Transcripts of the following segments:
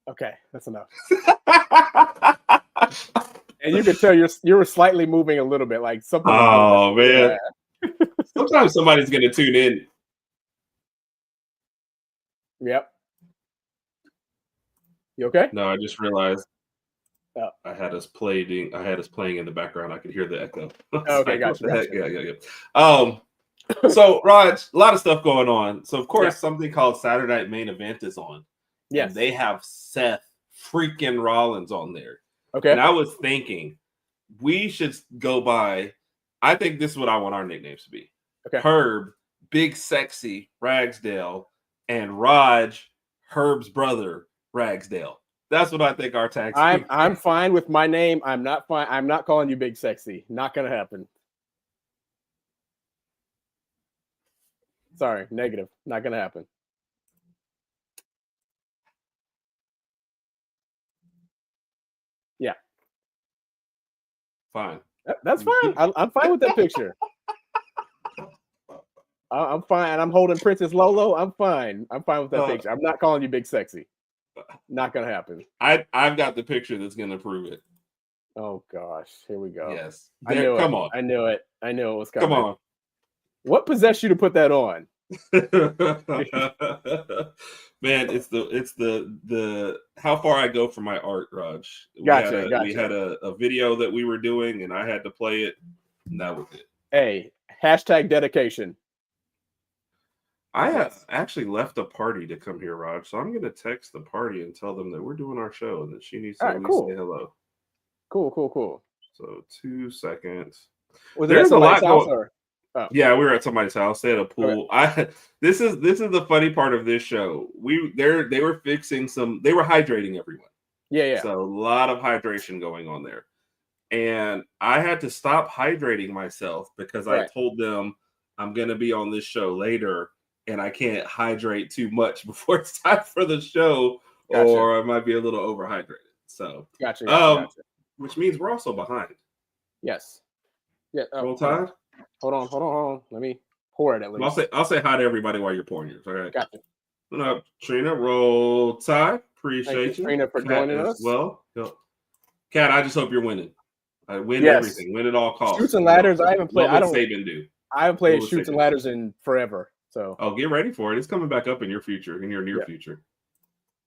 Okay, that's enough. And you could tell you were slightly moving a little bit, like something. Oh man! Sometimes somebody's gonna tune in. Yep. You okay? No, I just realized I had us playing in the background. I could hear the echo. Okay, gotcha. Yeah. So, Raj, a lot of stuff going on. So, of course, something called Saturday Night Main Event is on. Yes. And they have Seth freaking Rollins on there. Okay. And I was thinking we should go by. I think this is what I want our nicknames to be. Okay. Herb, Big Sexy Ragsdale, and Raj, Herb's brother, Ragsdale. That's what I think our tag. I'm fine with my name. I'm not fine. I'm not calling you Big Sexy. Not gonna happen. Sorry, negative. Not gonna happen. Yeah. Fine. That's fine. I'm fine with that picture. I'm fine. And I'm holding Princess Lolo. I'm fine. I'm fine with that picture. I'm not calling you Big Sexy. Not gonna happen. I've got the picture that's gonna prove it. Oh gosh, here we go. Yes. Come on. I knew it. I knew it was coming. Come on. What possessed you to put that on? Man, it's the how far I go for my art, Raj. Gotcha. We had a video that we were doing, and I had to play it, and that was it. Hey, hashtag dedication. I have actually left a party to come here, Raj. So I'm going to text the party and tell them that we're doing our show and that she needs to at least say hello. Cool. So 2 seconds. There's a lot going. Yeah, we were at somebody's house. They had a pool. Okay. This is the funny part of this show. They were fixing they were hydrating everyone. Yeah. So a lot of hydration going on there. And I had to stop hydrating myself because I told them I'm going to be on this show later and I can't hydrate too much before it's time for the show, or I might be a little overhydrated. So gotcha. Which means we're also behind. Yes. Yeah. Roll Tide. Hold on. Let me pour it at least. I'll say hi to everybody while you're pouring yours. All right. Gotcha. What up, Trina? Roll Tide. Appreciate you, Trina, for joining us. Well, Kat, I just hope you're winning. I win everything. Win at all costs. Shoots and ladders. I haven't played. What would Saban do? I haven't played shoots and ladders in forever. So get ready for it. It's coming back up in your future, in your near future.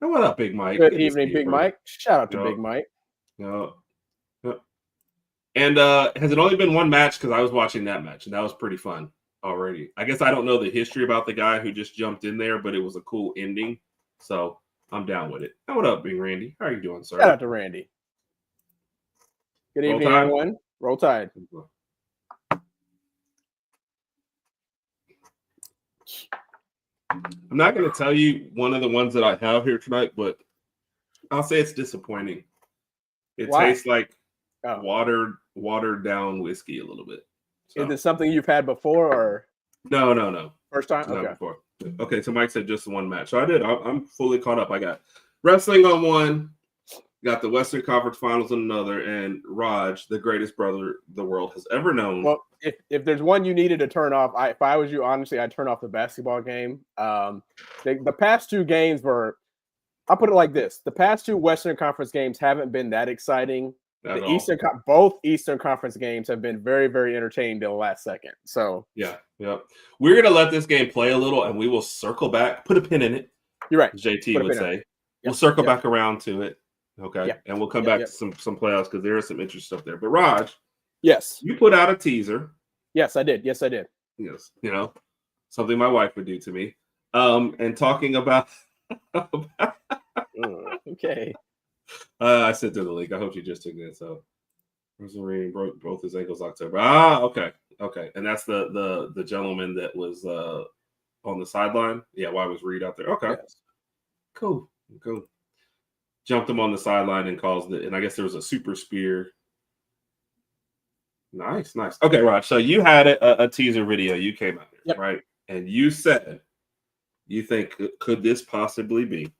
And what up, Big Mike? Good evening, Big Mike. Shout out to Big Mike. And has it only been one match? Because I was watching that match, and that was pretty fun already. I guess I don't know the history about the guy who just jumped in there, but it was a cool ending. So I'm down with it. And what up, Big Randy? How are you doing, sir? Shout out to Randy. Good evening, everyone. Roll Tide. I'm not going to tell you one of the ones that I have here tonight, but I'll say it's disappointing. It tastes like watered down whiskey a little bit. So. Is it something you've had before, or no? First time? Okay. Before. Okay, so Mike said just one match. So I did. I'm fully caught up. I got wrestling on one, got the Western Conference Finals on another, and Rodg, the greatest brother the world has ever known. Well, if there's one you needed to turn off, if I was you, honestly, I'd turn off the basketball game. The past two games were, I'll put it like this: the past two Western Conference games haven't been that exciting. Both Eastern Conference games have been very, very entertaining to the last second. So yeah, we're gonna let this game play a little, and we will circle back, put a pin in it. You're right. JT would say we'll circle back around to it. Okay, and we'll come back to some playoffs because there is some interesting stuff there. But Raj, yes, you put out a teaser. Yes, I did. Yes, something my wife would do to me. And talking about. Okay. I sent through the link. I hope you just took that. So, Rosemary broke both his ankles October. Okay. And that's the gentleman that was on the sideline. Yeah, why was Reed out there? Okay, yes. Cool. Jumped him on the sideline and caused it. And I guess there was a super spear. Nice. Okay, Raj. So you had a teaser video. You came out here, right? And you said you think could this possibly be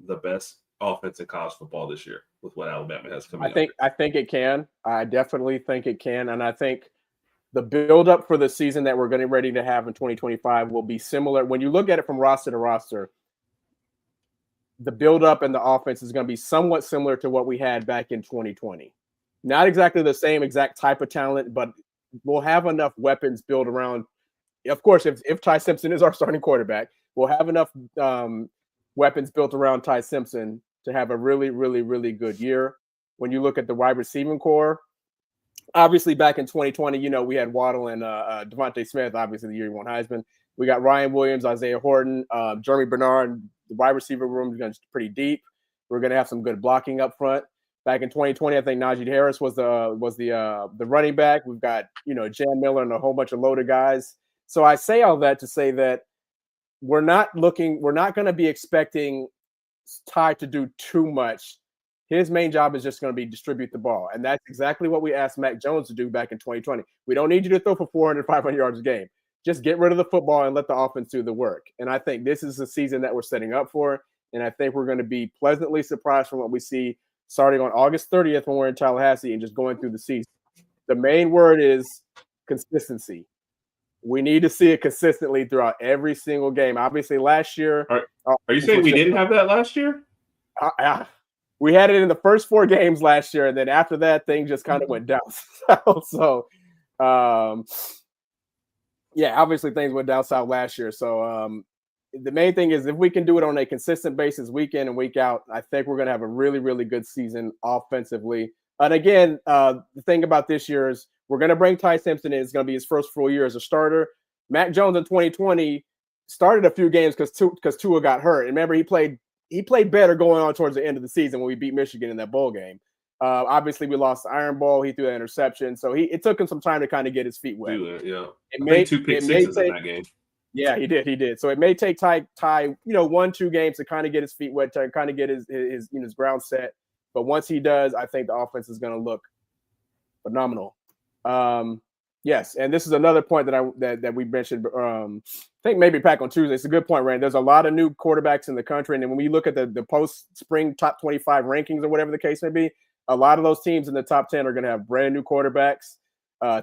the best offense in college football this year with what Alabama has coming up? I think it can. I definitely think it can. And I think the buildup for the season that we're getting ready to have in 2025 will be similar. When you look at it from roster to roster, the build-up and the offense is going to be somewhat similar to what we had back in 2020. Not exactly the same exact type of talent, but we'll have enough weapons built around. Of course, if Ty Simpson is our starting quarterback, we'll have enough weapons built around Ty Simpson to have a really, really, really good year. When you look at the wide receiving core, obviously back in 2020, we had Waddle and Devontae Smith, obviously the year he won Heisman. We got Ryan Williams, Isaiah Horton, Jeremy Bernard. The wide receiver room is going to be pretty deep. We're going to have some good blocking up front. Back in 2020, I think Najee Harris was the running back. We've got Jan Miller and a whole bunch of loaded guys. So I say all that to say that we're not going to be expecting Ty to do too much. His main job is just going to be distribute the ball. And that's exactly what we asked Mac Jones to do back in 2020. We don't need you to throw for 400, 500 yards a game. Just get rid of the football and let the offense do the work. And I think this is the season that we're setting up for. And I think we're going to be pleasantly surprised from what we see starting on August 30th when we're in Tallahassee and just going through the season. The main word is consistency. We need to see it consistently throughout every single game. Obviously, last year. Are you saying we didn't have that last year? We had it in the first 4 games last year, and then after that, things just kind of went down. Obviously things went down south last year. So the main thing is if we can do it on a consistent basis, week in and week out, I think we're going to have a really, really good season offensively. And again, the thing about this year is we're going to bring Ty Simpson in. It's going to be his first full year as a starter. Mac Jones in 2020 started a few games because Tua got hurt. And remember, he played better going on towards the end of the season when we beat Michigan in that bowl game. Obviously, we lost the Iron Bowl. He threw that interception. So it took him some time to kind of get his feet wet. Yeah. I think 2 pick sixes in that game. Yeah, he did. So it may take Ty 1-2 games to kind of get his feet wet, to kind of get his ground set. But once he does, I think the offense is going to look phenomenal. Yes, and this is another point that we mentioned. I think maybe back on Tuesday. It's a good point, Rand. There's a lot of new quarterbacks in the country, and then when we look at the post-spring top 25 rankings or whatever the case may be, a lot of those teams in the top 10 are going to have brand new quarterbacks.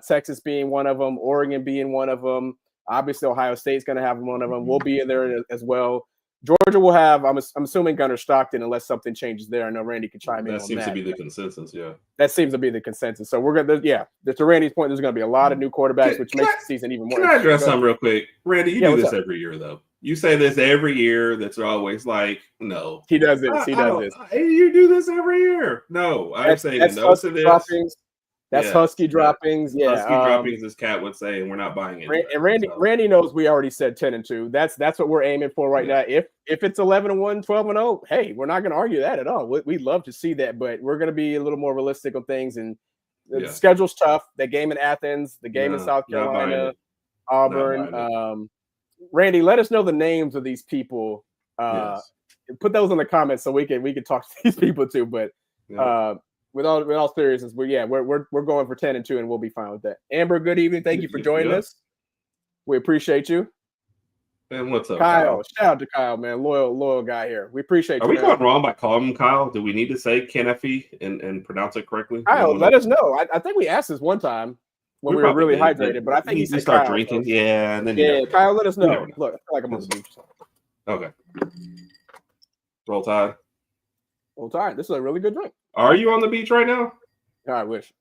Texas being one of them, Oregon being one of them. Obviously, Ohio State's going to have one of them. We'll be in there as well. Georgia will have, I'm assuming, Gunnar Stockton, unless something changes there. I know Randy can chime in on that. That seems to be the consensus, yeah. That seems to be the consensus. So we're going to, to Randy's point, there's going to be a lot of new quarterbacks, which makes the season even more. Can I address something real quick? Randy, you do this every year, though. You say this every year. That's always like, no. He does this. You do this every year. No, I'm saying no to this. Droppings. That's Husky droppings. Yeah, Husky droppings, as Kat would say, and we're not buying it. And Randy knows we already said 10-2. That's what we're aiming for right now. If it's 11-1, 12-0, hey, we're not going to argue that at all. We'd love to see that, but we're going to be a little more realistic on things. And the schedule's tough. The game in Athens, the game in South Carolina, Auburn. Randy, let us know the names of these people. Put those in the comments so we can talk to these people too. But with all seriousness, we're going for 10-2, and we'll be fine with that. Amber, good evening. Thank you for joining us. We appreciate you. And what's up, Kyle? Shout out to Kyle, man. Loyal guy here. We appreciate you. Are we going wrong by calling him Kyle? Do we need to say Kenefi and pronounce it correctly? Kyle, let us know. I think we asked this one time when we were really hydrated, but I think he said start Kyle, drinking. So. Yeah, and then Kyle, let us know. Look, I feel like I'm on the beach. Okay. Roll Tide. Roll Tide. This is a really good drink. Are you on the beach right now? I wish.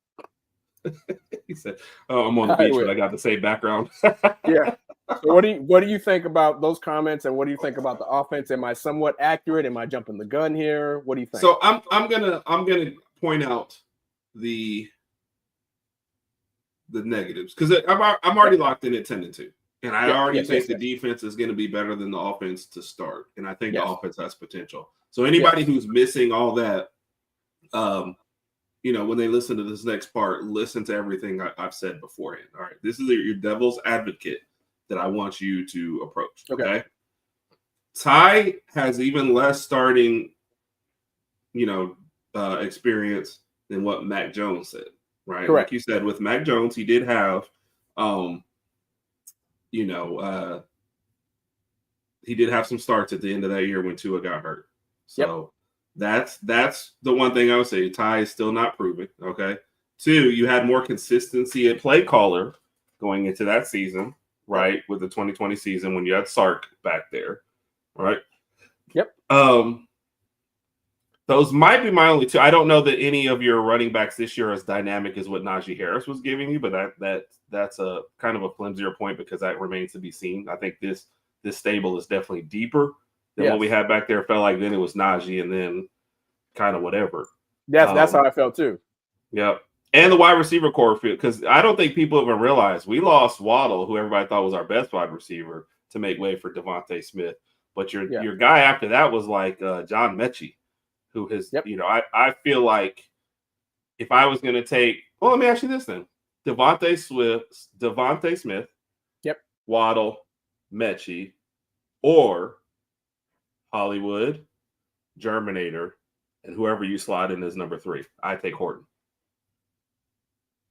He said, "Oh, I'm on the beach, but I got the same background." Yeah. So what do you think about those comments, and what do you think about the offense? Am I somewhat accurate? Am I jumping the gun here? What do you think? So I'm gonna point out the negatives because I'm already locked in at 10-2, and I already think the defense is going to be better than the offense to start, and I think the offense has potential. So anybody who's missing all that, when they listen to this next part, listen to everything I've said beforehand. All right, this is your devil's advocate that I want you to approach. Okay. Ty has even less starting, experience than what Mac Jones said. Right. Correct. Like you said, with Mac Jones, he did have, he did have some starts at the end of that year when Tua got hurt. So that's the one thing I would say. Ty is still not proven. Okay. 2, you had more consistency at play caller going into that season, right? With the 2020 season when you had Sark back there. Right. Yep. Those might be my only two. I don't know that any of your running backs this year are as dynamic as what Najee Harris was giving you, but that's a kind of a flimsier point because that remains to be seen. I think this stable is definitely deeper than what we had back there. It felt like then it was Najee and then kind of whatever. That's how I felt too. Yep. And the wide receiver core field, because I don't think people even realize we lost Waddle, who everybody thought was our best wide receiver, to make way for Devontae Smith. But your guy after that was like John Mechie, who has, I feel like if I was going to take, well, let me ask you this then. Devontae Smith, Waddle, Mechie, or Hollywood, Germinator, and whoever you slide in as number 3. I take Horton.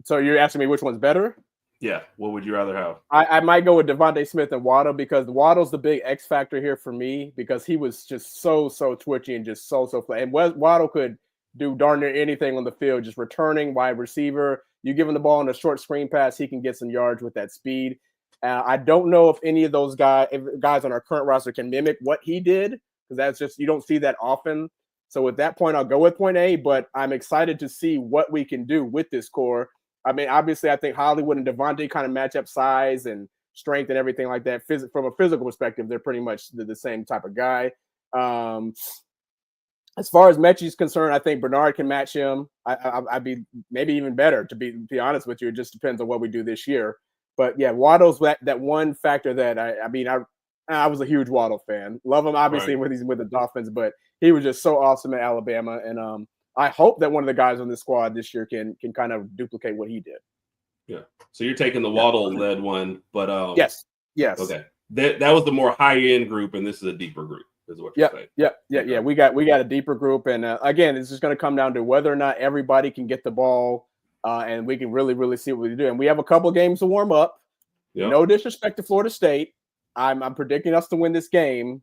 So you're asking me which one's better? Yeah. What would you rather have? I might go with Devontae Smith and Waddle because Waddle's the big X factor here for me because he was just so twitchy and just so flat. And Waddle could do darn near anything on the field, just returning, wide receiver. You give him the ball in a short screen pass, he can get some yards with that speed. I don't know if any of those guys on our current roster can mimic what he did because that's just, you don't see that often. So at that point, I'll go with point A, but I'm excited to see what we can do with this core. I mean, obviously, I think Hollywood and Devontae kind of match up size and strength and everything like that. From a physical perspective, they're pretty much the same type of guy. As far as Mechie's concerned, I think Bernard can match him. I'd be maybe even better, to be honest with you. It just depends on what we do this year. But, yeah, Waddle's that one factor that I was a huge Waddle fan. Love him, obviously, when he's with the Dolphins, but he was just so awesome at Alabama. And I hope that one of the guys on this squad this year can kind of duplicate what he did. Yeah. So you're taking the Waddle-led one, but yes. Okay. That was the more high-end group, and this is a deeper group, is what you're saying. Yeah. We got a deeper group, and again, it's just going to come down to whether or not everybody can get the ball, and we can really, really see what we do. And we have a couple games to warm up. Yep. No disrespect to Florida State. I'm predicting us to win this game,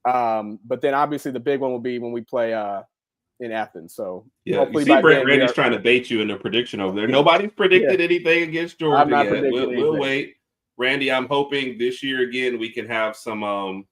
but then obviously the big one will be when we play in Athens. So hopefully, you see, Randy's trying to bait you in a prediction over there. Nobody's predicted anything against Georgia I'm not yet. Predicting we'll wait, Randy. I'm hoping this year again we can have some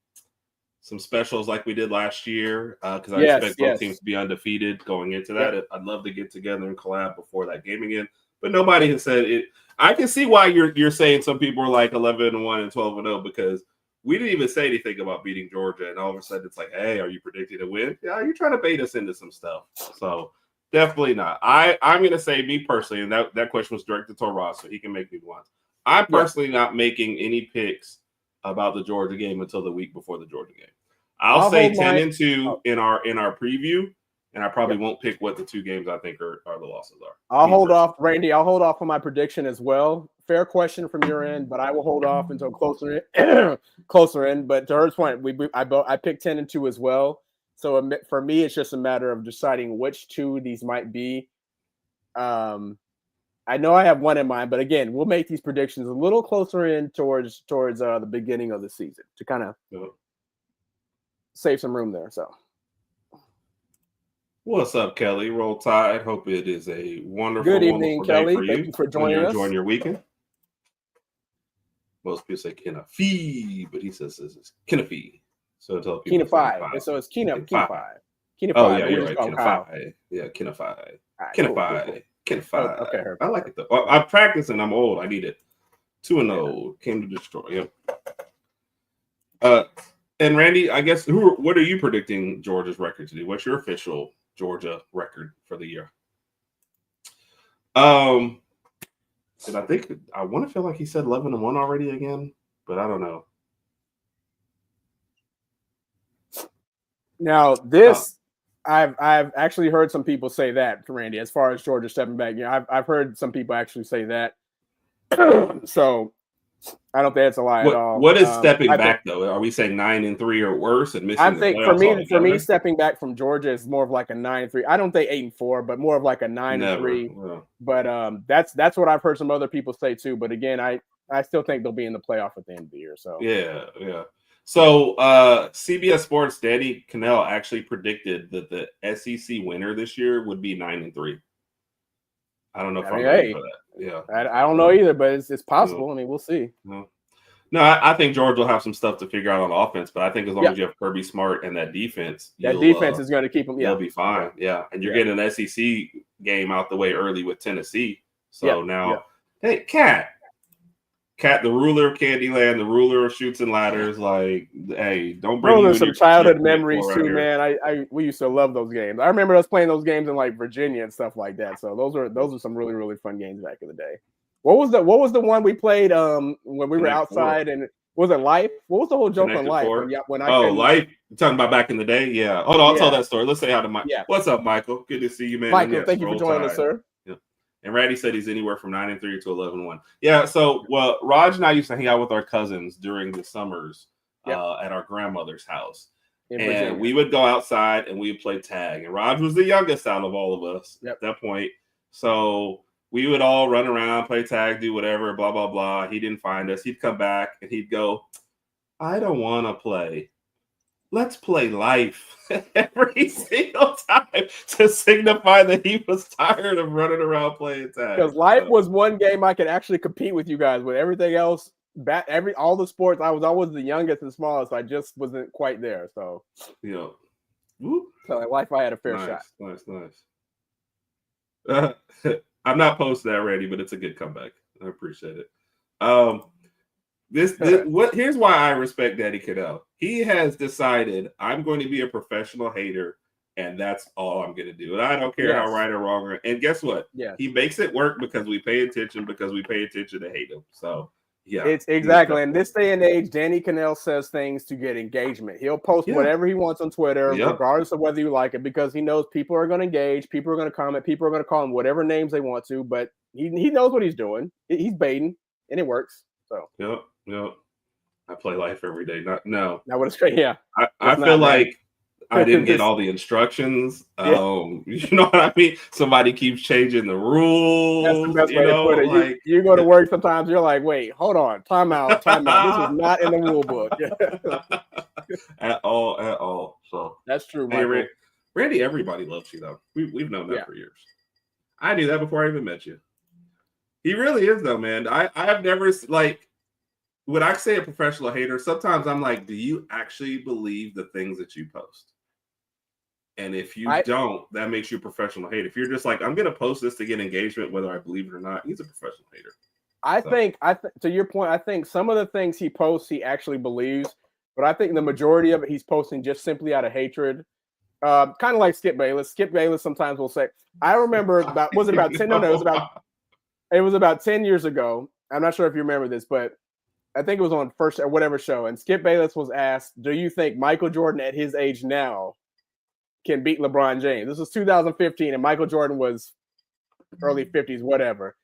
specials like we did last year because I expect both teams to be undefeated going into that. Yep. I'd love to get together and collab before that game again, but nobody has said it. I can see why you're saying some people are like 11-1 and 12-0 because we didn't even say anything about beating Georgia, and all of a sudden it's like, hey, are you predicting a win? Yeah, you're trying to bait us into some stuff. So definitely not. I'm going to say, me personally, and that question was directed to Ross, so he can make me one. I'm personally not making any picks about the Georgia game until the week before the Georgia game. I'll say 10-2 in our preview, and I probably won't pick what the two games I think are the losses are. I'll hold off, Randy. I'll hold off on my prediction as well. Fair question from your end, but I will hold off until closer in. But to her point, I picked 10-2 as well. So for me, it's just a matter of deciding which two these might be. I know I have one in mind, but again, we'll make these predictions a little closer in towards the beginning of the season to kind of save some room there. So. What's up, Kelly? Roll Tide. Hope it is a wonderful, good evening, Kelly. Day for Thank you for joining us. Enjoying your weekend. Most people say Kenafee, but he says this is Kenafee. So tell people Kenafee. So it's Kenafee. Oh, yeah, you're right. Kenafee. Yeah, Kenafee. Kenafee. Kenafee. Okay. I like it, though. I'm practicing. I'm old. I need it. 2-0. Came to destroy. Yep. And Randy, I guess, what are you predicting Georgia's record to do? What's your official Georgia record for the year? And I want to feel like he said 11-1 already again, but I don't know. Now this, I've actually heard some people say that, Randy, as far as Georgia stepping back. I've heard some people actually say that. So I don't think that's a lie at all. What is stepping back though? Are we saying 9-3 or worse and missing? I think for me, stepping back from Georgia is more of like a 9-3. I don't think 8-4, but more of like a 9-3. Well. But that's what I've heard some other people say too. But again, I still think they'll be in the playoff at the end of the year. So yeah. So CBS Sports Danny Cannell actually predicted that the SEC winner this year would be 9-3. I don't know if I'm ready for that. Yeah, I don't know either, but it's possible. I mean, we'll see. No, I think Georgia will have some stuff to figure out on offense, but I think as long Yeah. as you have Kirby Smart and that defense, That defense is going to keep them. you'll be fine. Yeah, and you're getting an SEC game out the way early with Tennessee. So now, hey, Cat, the ruler of Candyland, the ruler of Shoots and Ladders. Like, hey, don't bring Those are some childhood memories too, here. man. We used to love those games. I remember us playing those games in like Virginia and stuff like that. So those are some really, really fun games back in the day. What was the one we played when we were outside and was it Life? What was the whole joke on Life? Life. You're talking about back in the day? Yeah. Hold on, I'll tell that story. Let's say hi to Mike. Yeah. What's up, Michael? Good to see you, man. Michael, thank you for joining us, sir. Yeah. And Randy said he's anywhere from 9-3 to 11-1. Yeah. So, Rodg and I used to hang out with our cousins during the summers at our grandmother's house. And we would go outside and we would play tag. And Rodg was the youngest out of all of us at that point. So we would all run around, play tag, do whatever, blah, blah, blah. He didn't find us. He'd come back and he'd go, I don't want to play. Let's play Life every single time to signify that he was tired of running around playing tag. Because Life was one game I could actually compete with you guys with. Everything else, all the sports, I was always the youngest and smallest. I just wasn't quite there. So, So Life, I had a fair shot. Nice. I'm not posting that already, but it's a good comeback. I appreciate it. Here's why I respect Daddy Cadell. He has decided I'm going to be a professional hater, and that's all I'm going to do. And I don't care how right or wrong. And guess what? He makes it work because we pay attention to hate him. So it's exactly. In this day and age, Danny Cannell says things to get engagement. He'll post whatever he wants on Twitter, regardless of whether you like it, because he knows people are going to engage, people are going to comment, people are going to call him whatever names they want to, but he knows what he's doing. He's baiting, and it works. So Yep. I play Life every day. Not what it's great. Yeah. I feel like I didn't get all the instructions. You know what I mean? Somebody keeps changing the rules. That's the best way to put it. Like, you go to work sometimes, you're like, wait, hold on, time out. This is not in the rule book. At all. So that's true, Michael. Randy, everybody loves you though. We've known that for years. I knew that before I even met you. He really is though, man. I have never when I say a professional hater, sometimes I'm like, do you actually believe the things that you post? And if you don't, that makes you a professional hater. If you're just like, I'm going to post this to get engagement, whether I believe it or not, he's a professional hater. I think to your point, I think some of the things he posts, he actually believes, but I think the majority of it, he's posting just simply out of hatred. Kind of like Skip Bayless. Skip Bayless sometimes will say, I remember it was about 10 years ago. I'm not sure if you remember this, but I think it was on First or whatever show, and Skip Bayless was asked, do you think Michael Jordan at his age now can beat LeBron James? This was 2015, and Michael Jordan was early 50s, whatever.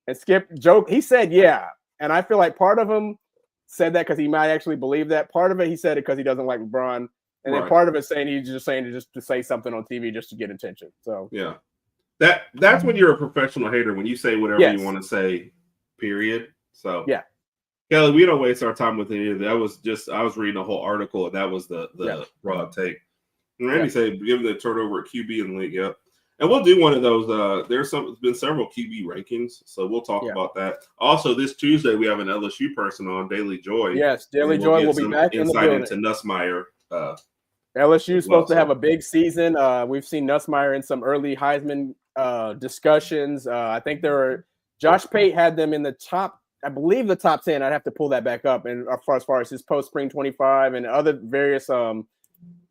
And Skip joked, he said, yeah. And I feel like part of him said that because he might actually believe that. Part of it, he said it because he doesn't like LeBron. And then part of it saying he's just saying to say something on TV just to get attention. So yeah. That's when you're a professional hater, when you say whatever you want to say, period. So yeah. Kelly, we don't waste our time with any of that. I was reading a whole article, and that was the raw take. And Randy said, give the turnover at QB in the league. Yep. And we'll do one of those. There's been several QB rankings, so we'll talk about that. Also, this Tuesday, we have an LSU person on, Daily Joy. Yes, Daily Joy will be back in the building. Insight into Nussmeier. LSU is supposed to have a big season. We've seen Nussmeier in some early Heisman discussions. I think Josh Pate had them in the top, I believe the top 10. I'd have to pull that back up. And as far as his post-spring 25 and other various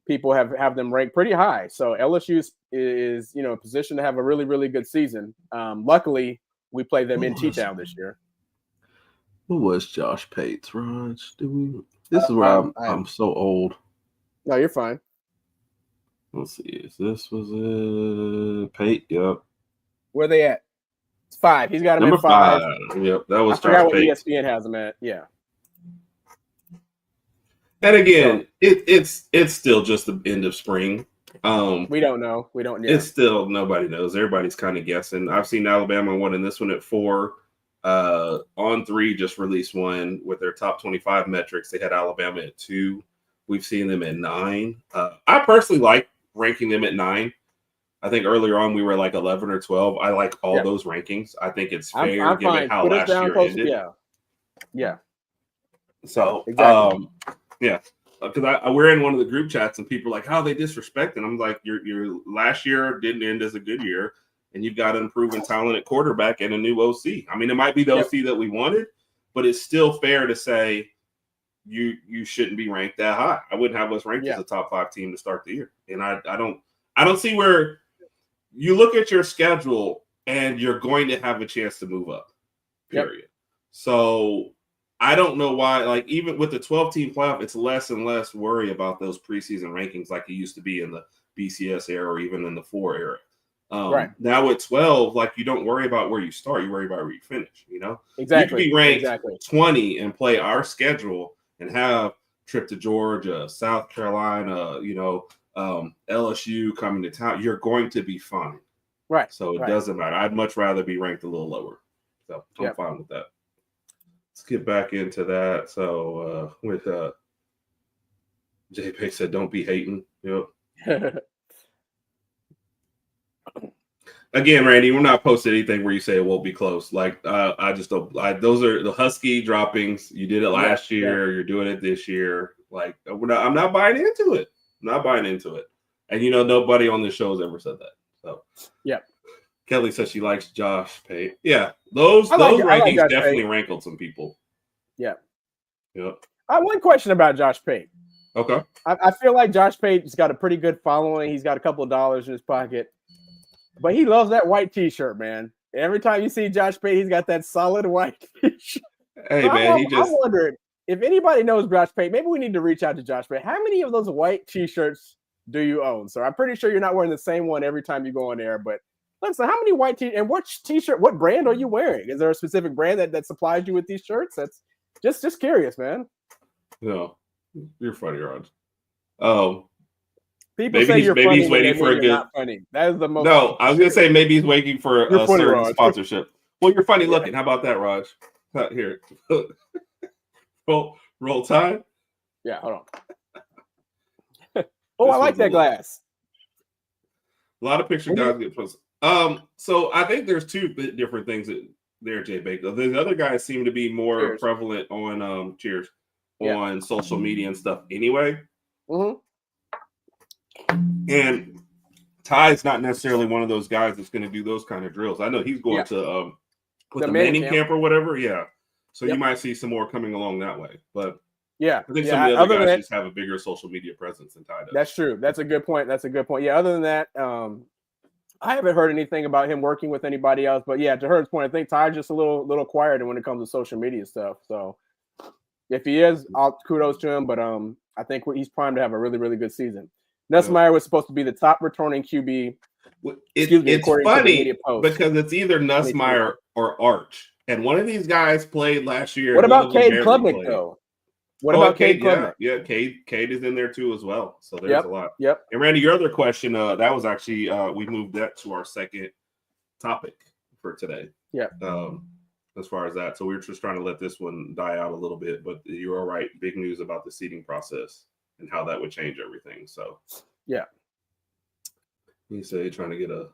people have them ranked pretty high. So LSU is positioned to have a really, really good season. Luckily, we play them in T-Town this year. What was Josh Pate's, Raj? This is where I'm so old. No, you're fine. Let's see. This was it. Pate, yep. Where are they at? It's 5. He's got him Number at 5. Yep, that was I forgot what Pate. ESPN has him at. Yeah. And again, it's still just the end of spring. We don't know. We don't. It's still, nobody knows. Everybody's kind of guessing. I've seen Alabama winning this one at 4. On 3 just released one with their top 25 metrics. They had Alabama at 2. We've seen them at 9. I personally like ranking them at 9. I think earlier on we were like 11 or 12. I like all those rankings. I think it's fair given how last year ended. Yeah. So, Exactly. yeah, because we're in one of the group chats and people are like, "How they disrespect?" And I'm like, "Your last year didn't end as a good year, and you've got an improving talent at quarterback and a new OC. I mean, it might be the OC that we wanted, but it's still fair to say you shouldn't be ranked that high. I wouldn't have us ranked as a top 5 team to start the year, and I don't see where you look at your schedule and you're going to have a chance to move up. Period. So I don't know why, like, even with the 12-team playoff, it's less and less worry about those preseason rankings like it used to be in the BCS era or even in the 4 era. Now at 12, like, you don't worry about where you start, you worry about where you finish, you know? Exactly. You could be ranked 20 and play our schedule and have trip to Georgia, South Carolina, LSU coming to town. You're going to be fine. Right. So it doesn't matter. I'd much rather be ranked a little lower. So I'm fine with that. Let's get back into that. So with JP said, don't be hating. Yep. Again, Randy, we're not posting anything where you say it won't be close. Like, I just don't. Those are the Husky droppings. You did it last year. You're doing it this year. Like, I'm not buying into it. I'm not buying into it. And nobody on this show has ever said that. So Kelly says she likes Josh Pate. Yeah, those rankings definitely rankled some people. Yeah. Yep. I have one question about Josh Pate. Okay. I feel like Josh Pate's got a pretty good following. He's got a couple of dollars in his pocket. But he loves that white T-shirt, man. Every time you see Josh Pate, he's got that solid white T-shirt. Hey, so man, I wondered if anybody knows Josh Pate. Maybe we need to reach out to Josh Pate. How many of those white T-shirts do you own? So I'm pretty sure you're not wearing the same one every time you go on there. But listen, how many white T-shirts and which T-shirt? What brand are you wearing? Is there a specific brand that supplies you with these shirts? That's just curious, man. No, you're funny, Rod. Oh. People say you're funny. Maybe he's waiting for a good. Not funny. That is the most. No, I was gonna say maybe he's waiting for a certain Raj. Sponsorship. Well, you're funny looking. How about that, Raj? Here, roll time. Yeah, hold on. I like that glass. A lot of picture guys get posted. So I think there's 2 different things there, Jay Baker. The other guys seem to be more prevalent on on social media and stuff. Anyway. Mm-hmm. And Ty's not necessarily one of those guys that's going to do those kind of drills. I know he's going to with the Manning camp or whatever. Yeah. So you might see some more coming along that way. But I think some of the other guys just have a bigger social media presence than Ty does. That's true. That's a good point. Yeah. Other than that, I haven't heard anything about him working with anybody else. But yeah, to Herd's point, I think Ty's just a little quieter when it comes to social media stuff. So if he is, kudos to him. But I think he's primed to have a really, really good season. Nussmeier was supposed to be the top returning QB. It's funny because it's either Nussmeier or Arch. And one of these guys played last year. What about Cade Klubnik, though? What about Cade Klubnik? Yeah, Cade is in there, too, as well. So there's a lot. Yep. And, Randy, your other question, that was actually we moved that to our second topic for today. Yeah. As far as that. So we were just trying to let this one die out a little bit. But you're all right. Big news about the seeding process and how that would change everything. So yeah, you say trying to get a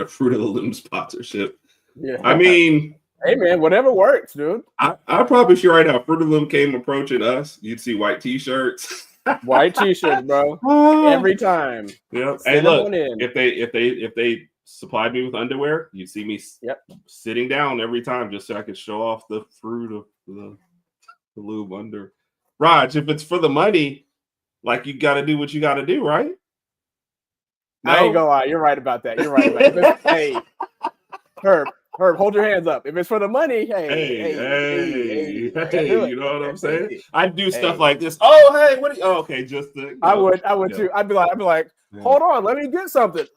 Fruit of the Loom sponsorship. Yeah, I mean, hey man, whatever works, dude. I promise you right now, Fruit of the Loom came approaching us, you'd see white T-shirts, white T-shirts, bro, every time. Yeah. Hey, look, if they supplied me with underwear, you'd see me sitting down every time just so I could show off the fruit of the lube under. Raj, if it's for the money, like, you got to do what you got to do, right? No? I ain't gonna lie. You're right about that. You're right about that. Hey, Herb, hold your hands up. If it's for the money, hey, you know what I'm saying? I'd do stuff like this. Oh, hey, what? Okay, just I would too. I'd be like, hold on, let me get something.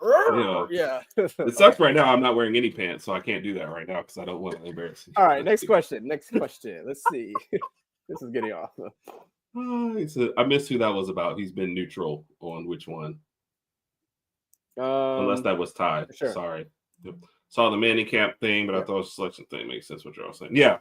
Yeah. It sucks right now. I'm not wearing any pants, so I can't do that right now because I don't want to embarrass you. All right, next question. Let's see. This is getting off. I missed who that was about. He's been neutral on which one. Unless that was Ty. Sure. Sorry. Saw the Manning camp thing, but I thought the selection thing makes sense what you're all saying. Yeah.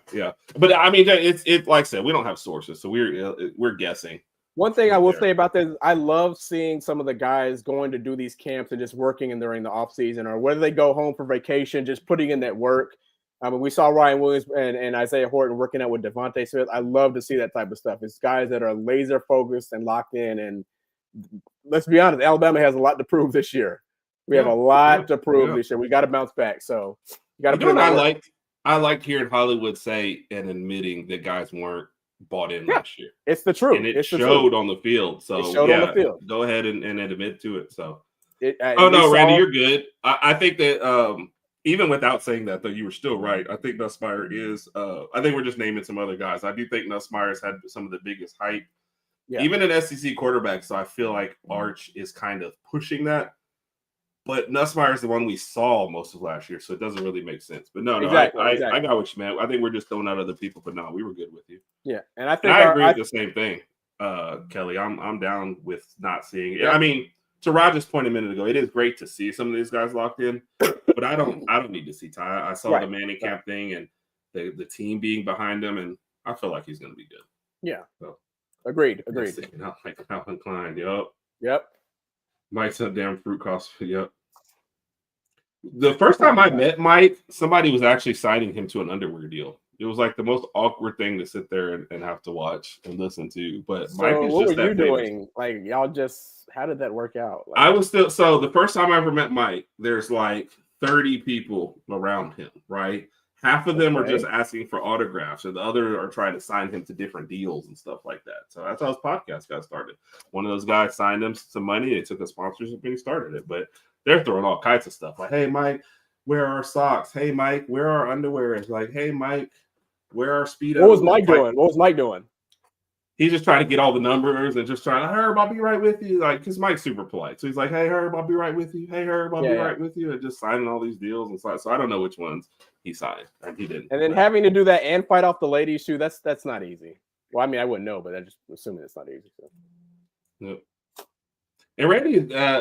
But I mean, it's like I said, we don't have sources, so we're guessing. One thing I will say about this, I love seeing some of the guys going to do these camps and just working during the off season, or whether they go home for vacation, just putting in that work. I mean, we saw Ryan Williams and Isaiah Horton working out with Devontae Smith. I love to see that type of stuff. It's guys that are laser focused and locked in. And let's be honest, Alabama has a lot to prove this year. We have a lot to prove this year. We got to bounce back. So you got to put in that work. I liked hearing Hollywood say and admitting that guys weren't bought in last year. It's the truth. And it showed on the field. So on the field. Go ahead and admit to it. So Randy, you're good. I think that even without saying that, though, you were still right. I think Nussmeier is I think we're just naming some other guys. I do think Nussmeier's had some of the biggest hype. Yeah. Even an SEC quarterback. So I feel like Arch is kind of pushing that. But Nussmeier is the one we saw most of last year, so it doesn't really make sense. But no, exactly. I got what you meant. I think we're just throwing out other people, but no, we were good with you. Yeah, and I think I agree with the same thing, Kelly. I'm down with not seeing it. Yeah. I mean, to Roger's point a minute ago, it is great to see some of these guys locked in, but I don't need to see Ty. I saw the Manning camp thing and the team being behind him, and I feel like he's going to be good. Yeah. So, agreed. Not like Alvin Klein. Yep. Mike's a damn fruit cost. Yep. The first time I met Mike, somebody was actually signing him to an underwear deal. It was like the most awkward thing to sit there and have to watch and listen to. But Mike is what just were you that doing? Like y'all just how did that work out? Like, I was still so the first time I ever met Mike, there's like 30 people around him, right? Half of them are just asking for autographs, and the other are trying to sign him to different deals and stuff like that. So that's how his podcast got started. One of those guys signed him some money. They took a sponsorship and he started it. But they're throwing all kinds of stuff like, "Hey, Mike, where are our socks? Hey, Mike, where are our underwear?" It's like, "Hey, Mike, where are our Speedos?" What was Mike doing? He's just trying to get all the numbers and just trying to, "Herb, I'll be right with you." Like, because Mike's super polite. So he's like, "Hey, Herb, I'll be right with you. Hey, Herb, I'll be right with you." And just signing all these deals. And so I don't know which ones he signed. And he didn't. And then having to do that and fight off the ladies too, that's not easy. Well, I mean, I wouldn't know, but I'm just assuming it's not easy. So. Yep. And Randy,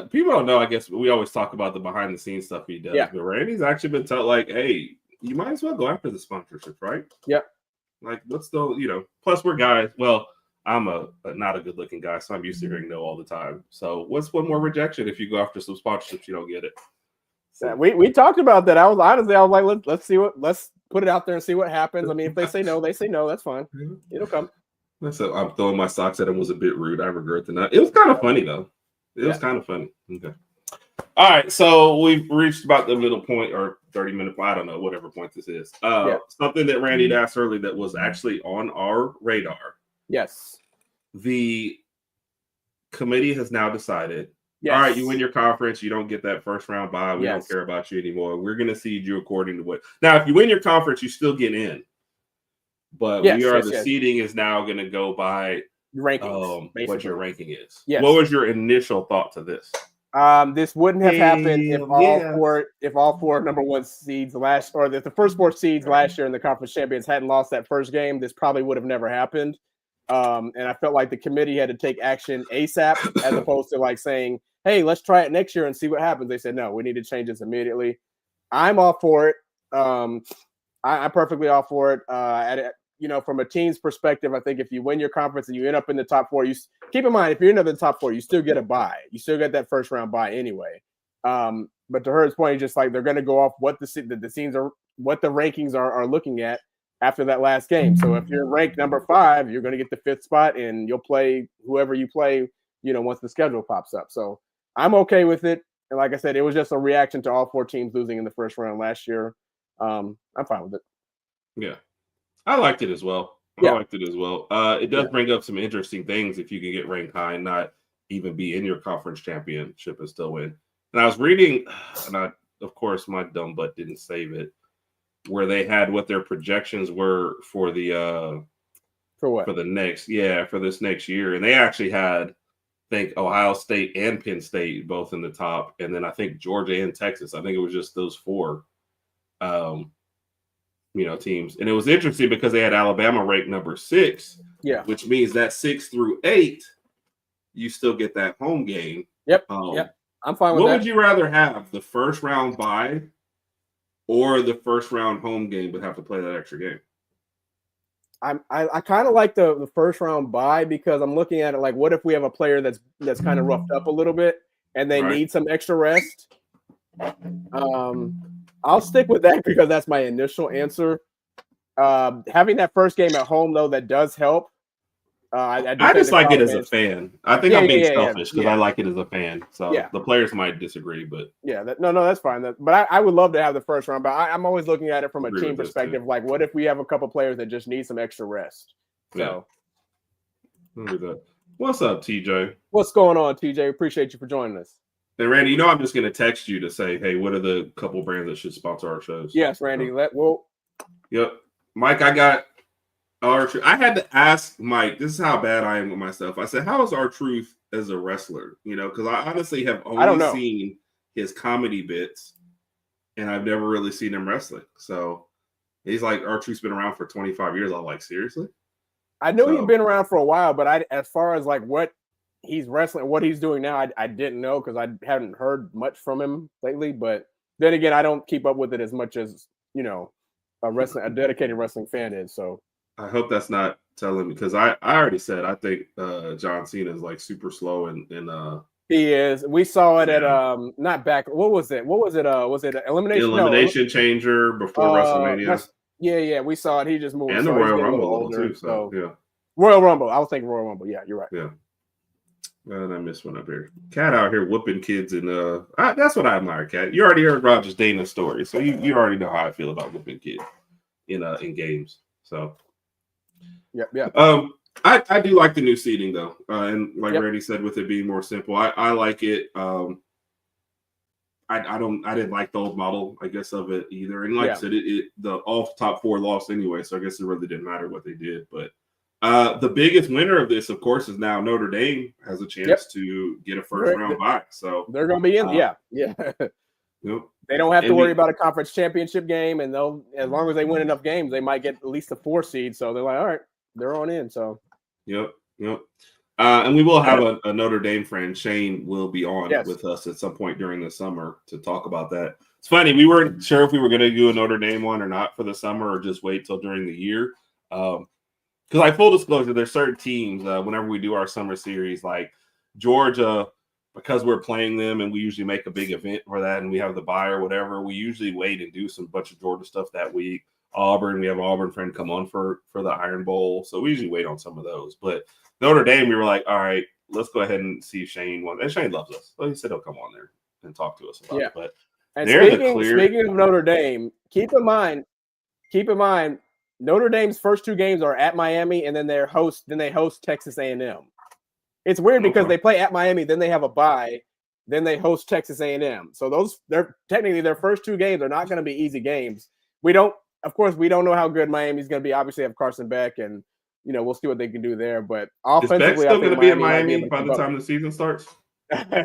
people don't know, I guess we always talk about the behind the scenes stuff he does. Yeah. But Randy's actually been told, like, hey, you might as well go after the sponsorships, right? Yep. Like, let's still, plus we're guys. Well, I'm not a good looking guy, so I'm used to hearing no all the time. So what's one more rejection if you go after some sponsorships, you don't get it? So, we talked about that. I was like, let's put it out there and see what happens. I mean, if they say no, that's fine. It'll come. So I'm throwing my socks at him was a bit rude. I regret the night. It was kind of funny though. It was kind of funny. Okay. All right. So we've reached about the middle point or 30-minute point. I don't know, whatever point this is. Something that Randy asked earlier that was actually on our radar. Yes. The committee has now decided, all right, you win your conference. You don't get that first round bye. We don't care about you anymore. We're going to seed you according to what. Now, if you win your conference, you still get in. But the seeding is now going to go by rankings, what your ranking is. Yes. What was your initial thought to this? This wouldn't have happened if all four number one seeds the first four seeds last year in the conference champions hadn't lost that first game. This probably would have never happened. And I felt like the committee had to take action ASAP as opposed to like saying, "Hey, let's try it next year and see what happens." They said, "No, we need to change this immediately." I'm all for it. I'm perfectly all for it. From a team's perspective, I think if you win your conference and you end up in the top four, you keep in mind if you're in the top four, you still get a bye. You still get that first round bye anyway. But to Hurd's point, just like they're going to go off what the teams are, what the rankings are looking at after that last game. So if you're ranked number 5, you're going to get the 5th spot, and you'll play whoever you play. Once the schedule pops up. So I'm okay with it. And like I said, it was just a reaction to all 4 teams losing in the first round last year. I'm fine with it. Yeah. I liked it as well. It does bring up some interesting things if you can get ranked high and not even be in your conference championship and still win. And I was reading, and of course, my dumb butt didn't save it, where they had what their projections were for the for this next year. And they actually had, I think, Ohio State and Penn State both in the top. And then I think Georgia and Texas. I think it was just those 4 teams. And it was interesting because they had Alabama ranked number 6, which means that 6 through 8, you still get that home game. Yep. I'm fine with that. What would you rather have, the first round bye or the first round home game, but have to play that extra game? I kind of like the first round bye because I'm looking at it like, what if we have a player that's kind of roughed up a little bit and they need some extra rest? I'll stick with that because that's my initial answer. Having that first game at home, though, that does help. I just like it as a fan. I think I'm being selfish because I like it as a fan. So the players might disagree, but no, that's fine. But I would love to have the first round. But I'm always looking at it from a team perspective. Like, what if we have a couple players that just need some extra rest? So, what's up, TJ? What's going on, TJ? Appreciate you for joining us. And Randy, I'm just going to text you to say, hey, what are the couple brands that should sponsor our shows? Yes, Randy. Yep, Mike. I got. I had to ask Mike, this is how bad I am with myself. I said, how is R-Truth as a wrestler? Because I honestly have only seen his comedy bits, and I've never really seen him wrestling. So he's like, R-Truth's been around for 25 years. I'm like, seriously? I know he's been around for a while, but as far as like what he's wrestling, what he's doing now, I didn't know because I haven't heard much from him lately. But then again, I don't keep up with it as much as, a dedicated wrestling fan is. So I hope that's not telling me because I already said I think John Cena is like super slow and he is. We saw it at not back. What was it? Was it an elimination changer before WrestleMania? Yeah. We saw it. He just moved. And the Royal Rumble too. So yeah, Royal Rumble. I was thinking Royal Rumble. Yeah, you're right. Yeah. And I missed one up here. Cat out here whooping kids and that's what I admire, Cat. You already heard Roger's Dana story, so you already know how I feel about whooping kids in games. So. Yeah. I do like the new seating though, and like Randy said, with it being more simple, I like it. I didn't like the old model, I guess, of it either. And like I said, the all top four lost anyway, so I guess it really didn't matter what they did. But the biggest winner of this, of course, is now Notre Dame has a chance to get a first round bye. So they're going to be in. Yeah. Yep. They don't have to worry about a conference championship game, and they'll, as long as they win enough games, they might get at least a 4 seed. So they're like, all right, they're on in. So, yep. And we will have a Notre Dame friend. Shane will be on with us at some point during the summer to talk about that. It's funny, we weren't sure if we were going to do a Notre Dame one or not for the summer, or just wait till during the year. Because, like, full disclosure, there's certain teams whenever we do our summer series, like Georgia. Because we're playing them and we usually make a big event for that and we have the bye or whatever, we usually wait and do some bunch of Georgia stuff that week. Auburn, we have an Auburn friend come on for the Iron Bowl. So we usually wait on some of those. But Notre Dame, we were like, all right, let's go ahead and see if Shane wants. And Shane loves us. So he said he'll come on there and talk to us about it. But and speaking of Notre Dame, keep in mind, Notre Dame's first 2 games are at Miami and then they host Texas A&M. It's weird because they play at Miami, then they have a bye, then they host Texas A&M. So they're technically their first 2 games are not going to be easy games. We don't know how good Miami's going to be. Obviously, have Carson Beck, and we'll see what they can do there. But offensively, is Beck still going to be at Miami by the time the season starts?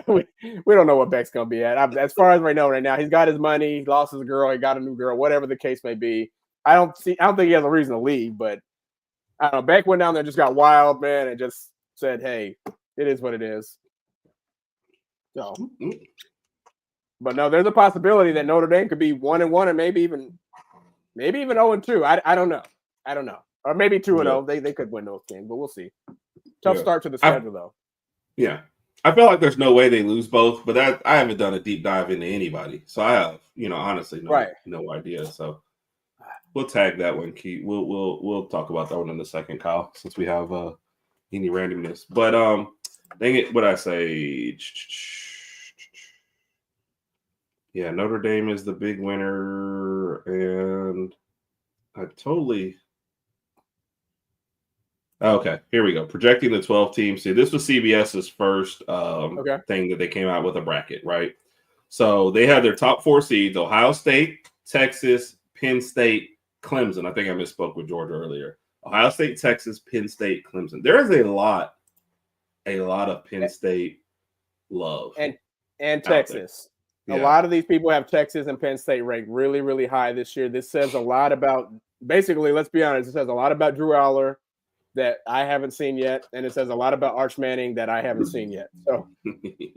we don't know what Beck's going to be at. As far as I know right now, he's got his money, he lost his girl, he got a new girl, whatever the case may be. I don't think he has a reason to leave, but I don't know. Beck went down there, just got wild, man, and just said, hey, it is what it is. So, but no, there's a possibility that Notre Dame could be 1-1 and maybe even 0-2. I don't know. Or maybe 2-0. They could win those games, but we'll see. Tough start to the schedule though. Yeah. I feel like there's no way they lose both, but I haven't done a deep dive into anybody. So I have, honestly no idea. So we'll tag that one, Keith. We'll talk about that one in a second, Kyle, since we have any randomness. But dang it, what I say? Yeah, Notre Dame is the big winner, and I totally. Okay, here we go. Projecting the 12 teams. See, this was CBS's first thing that they came out with a bracket, right? So they had their top 4 seeds: Ohio State, Texas, Penn State, Clemson. I think I misspoke with Georgia earlier. Ohio State, Texas, Penn State, Clemson. There is a lot of Penn State love. And Texas. Yeah. A lot of these people have Texas and Penn State ranked really, really high this year. This says a lot about, basically, let's be honest, it says a lot about Drew Aller that I haven't seen yet, and it says a lot about Arch Manning that I haven't seen yet. So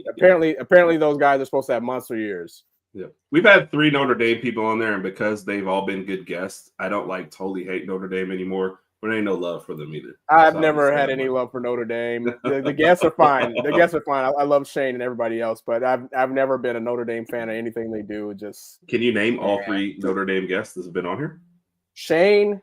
apparently those guys are supposed to have monster years. Yeah, we've had 3 Notre Dame people on there, and because they've all been good guests, I don't totally hate Notre Dame anymore. But ain't no love for them either. I've never had any love for Notre Dame. The guests are fine. The guests are fine. I love Shane and everybody else, but I've never been a Notre Dame fan of anything they do. Just can you name all three Notre Dame guests that have been on here? Shane,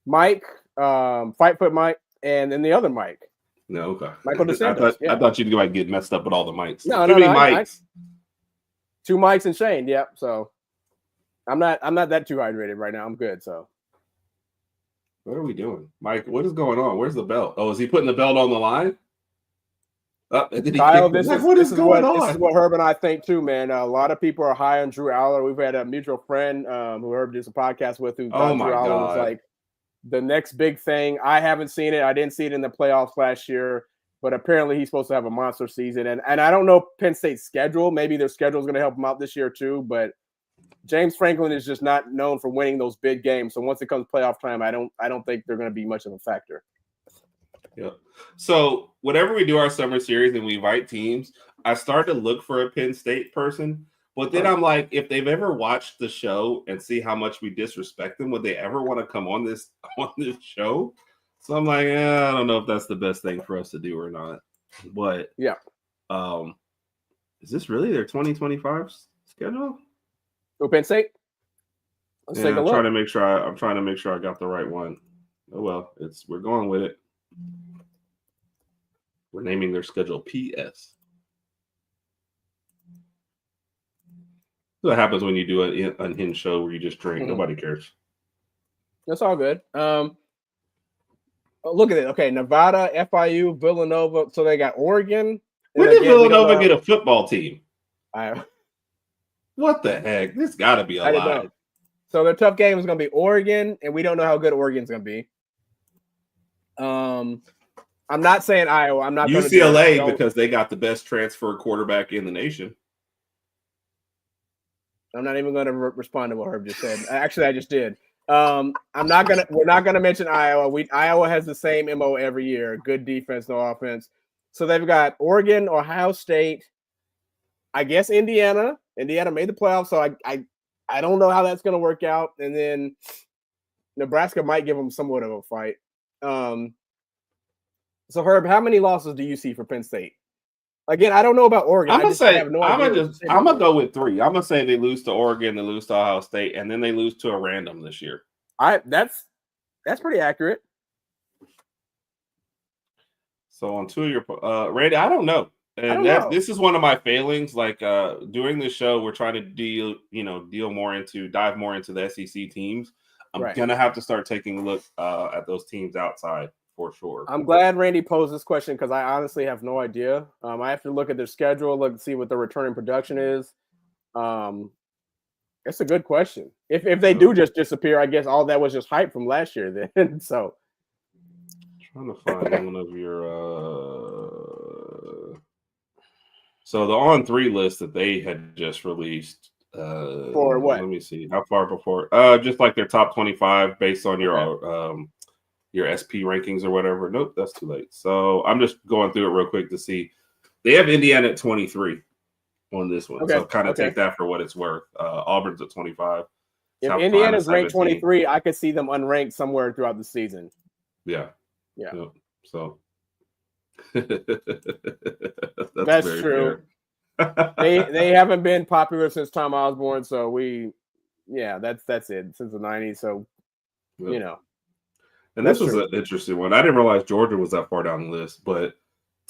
Mike, Fightfoot Mike, and then the other Mike. No, okay. Michael DeSantis. I thought you'd like get messed up with all the mics. No, Too many mics. Two Mikes and Shane. Yep. So I'm not that too hydrated right now. I'm good. So what are we doing, Mike? What is going on? Where's the belt? Oh, is he putting the belt on the line? Kyle, this is what Herb and I think too, man. A lot of people are high on Drew Aller. We've had a mutual friend who Herb did a podcast with who thought Drew Aller was like the next big thing. I haven't seen it. I didn't see it in the playoffs last year, but apparently he's supposed to have a monster season. And I don't know Penn State's schedule. Maybe their schedule is going to help them out this year too. But James Franklin is just not known for winning those big games. So once it comes playoff time, I don't think they're going to be much of a factor. Yeah. So whenever we do our summer series and we invite teams, I start to look for a Penn State person. But then I'm like, if they've ever watched the show and see how much we disrespect them, would they ever want to come on this show? So I'm like, I don't know if that's the best thing for us to do or not. But yeah, is this really their 2025 schedule? For Penn State? Let's take a look. I'm trying to make sure I got the right one. Oh well, we're going with it. We're naming their schedule PS. What happens when you do an unhinged show where you just drink? Mm-hmm. Nobody cares. That's all good. Look at it. Okay, Nevada, FIU, Villanova. So they got Oregon. When did Villanova get a football team? I What the heck? This got to be a lie. So their tough game is going to be Oregon, and we don't know how good Oregon's going to be. I'm not saying Iowa. I'm not UCLA because they got the best transfer quarterback in the nation. I'm not even going to respond to what Herb just said. Actually, I just did. We're not gonna mention Iowa. Iowa has the same MO every year. Good defense, no offense. So they've got Oregon, Ohio State, I guess Indiana. Indiana made the playoffs, so I don't know how that's gonna work out. And then Nebraska might give them somewhat of a fight. So Herb, how many losses do you see for Penn State? Again, I don't know about Oregon. I'm gonna go with 3. I'm gonna say they lose to Oregon, they lose to Ohio State, and then they lose to a random this year. That's pretty accurate. So on 2 of your Randy, I don't know. And this is one of my failings. Like during this show, we're trying to dive more into the SEC teams. I'm gonna have to start taking a look at those teams outside. For sure. I'm glad Randy posed this question because I honestly have no idea. I have to look at their schedule, look and see what the returning production is. It's a good question. If they do just disappear, I guess all that was just hype from last year then. So trying to find one of your so the on 3 list that they had just released. For what? Let me see. How far before? Just like their top 25 based on your SP rankings or whatever. Nope, that's too late. So I'm just going through it real quick to see. They have Indiana at 23 on this one. Okay. So kind of take that for what it's worth. Auburn's at 25. If Indiana's ranked 23, I could see them unranked somewhere throughout the season. Yeah. Yep. So that's true. they haven't been popular since Tom Osborne. So that's it since the 90s. So, And this was an interesting one. I didn't realize Georgia was that far down the list, but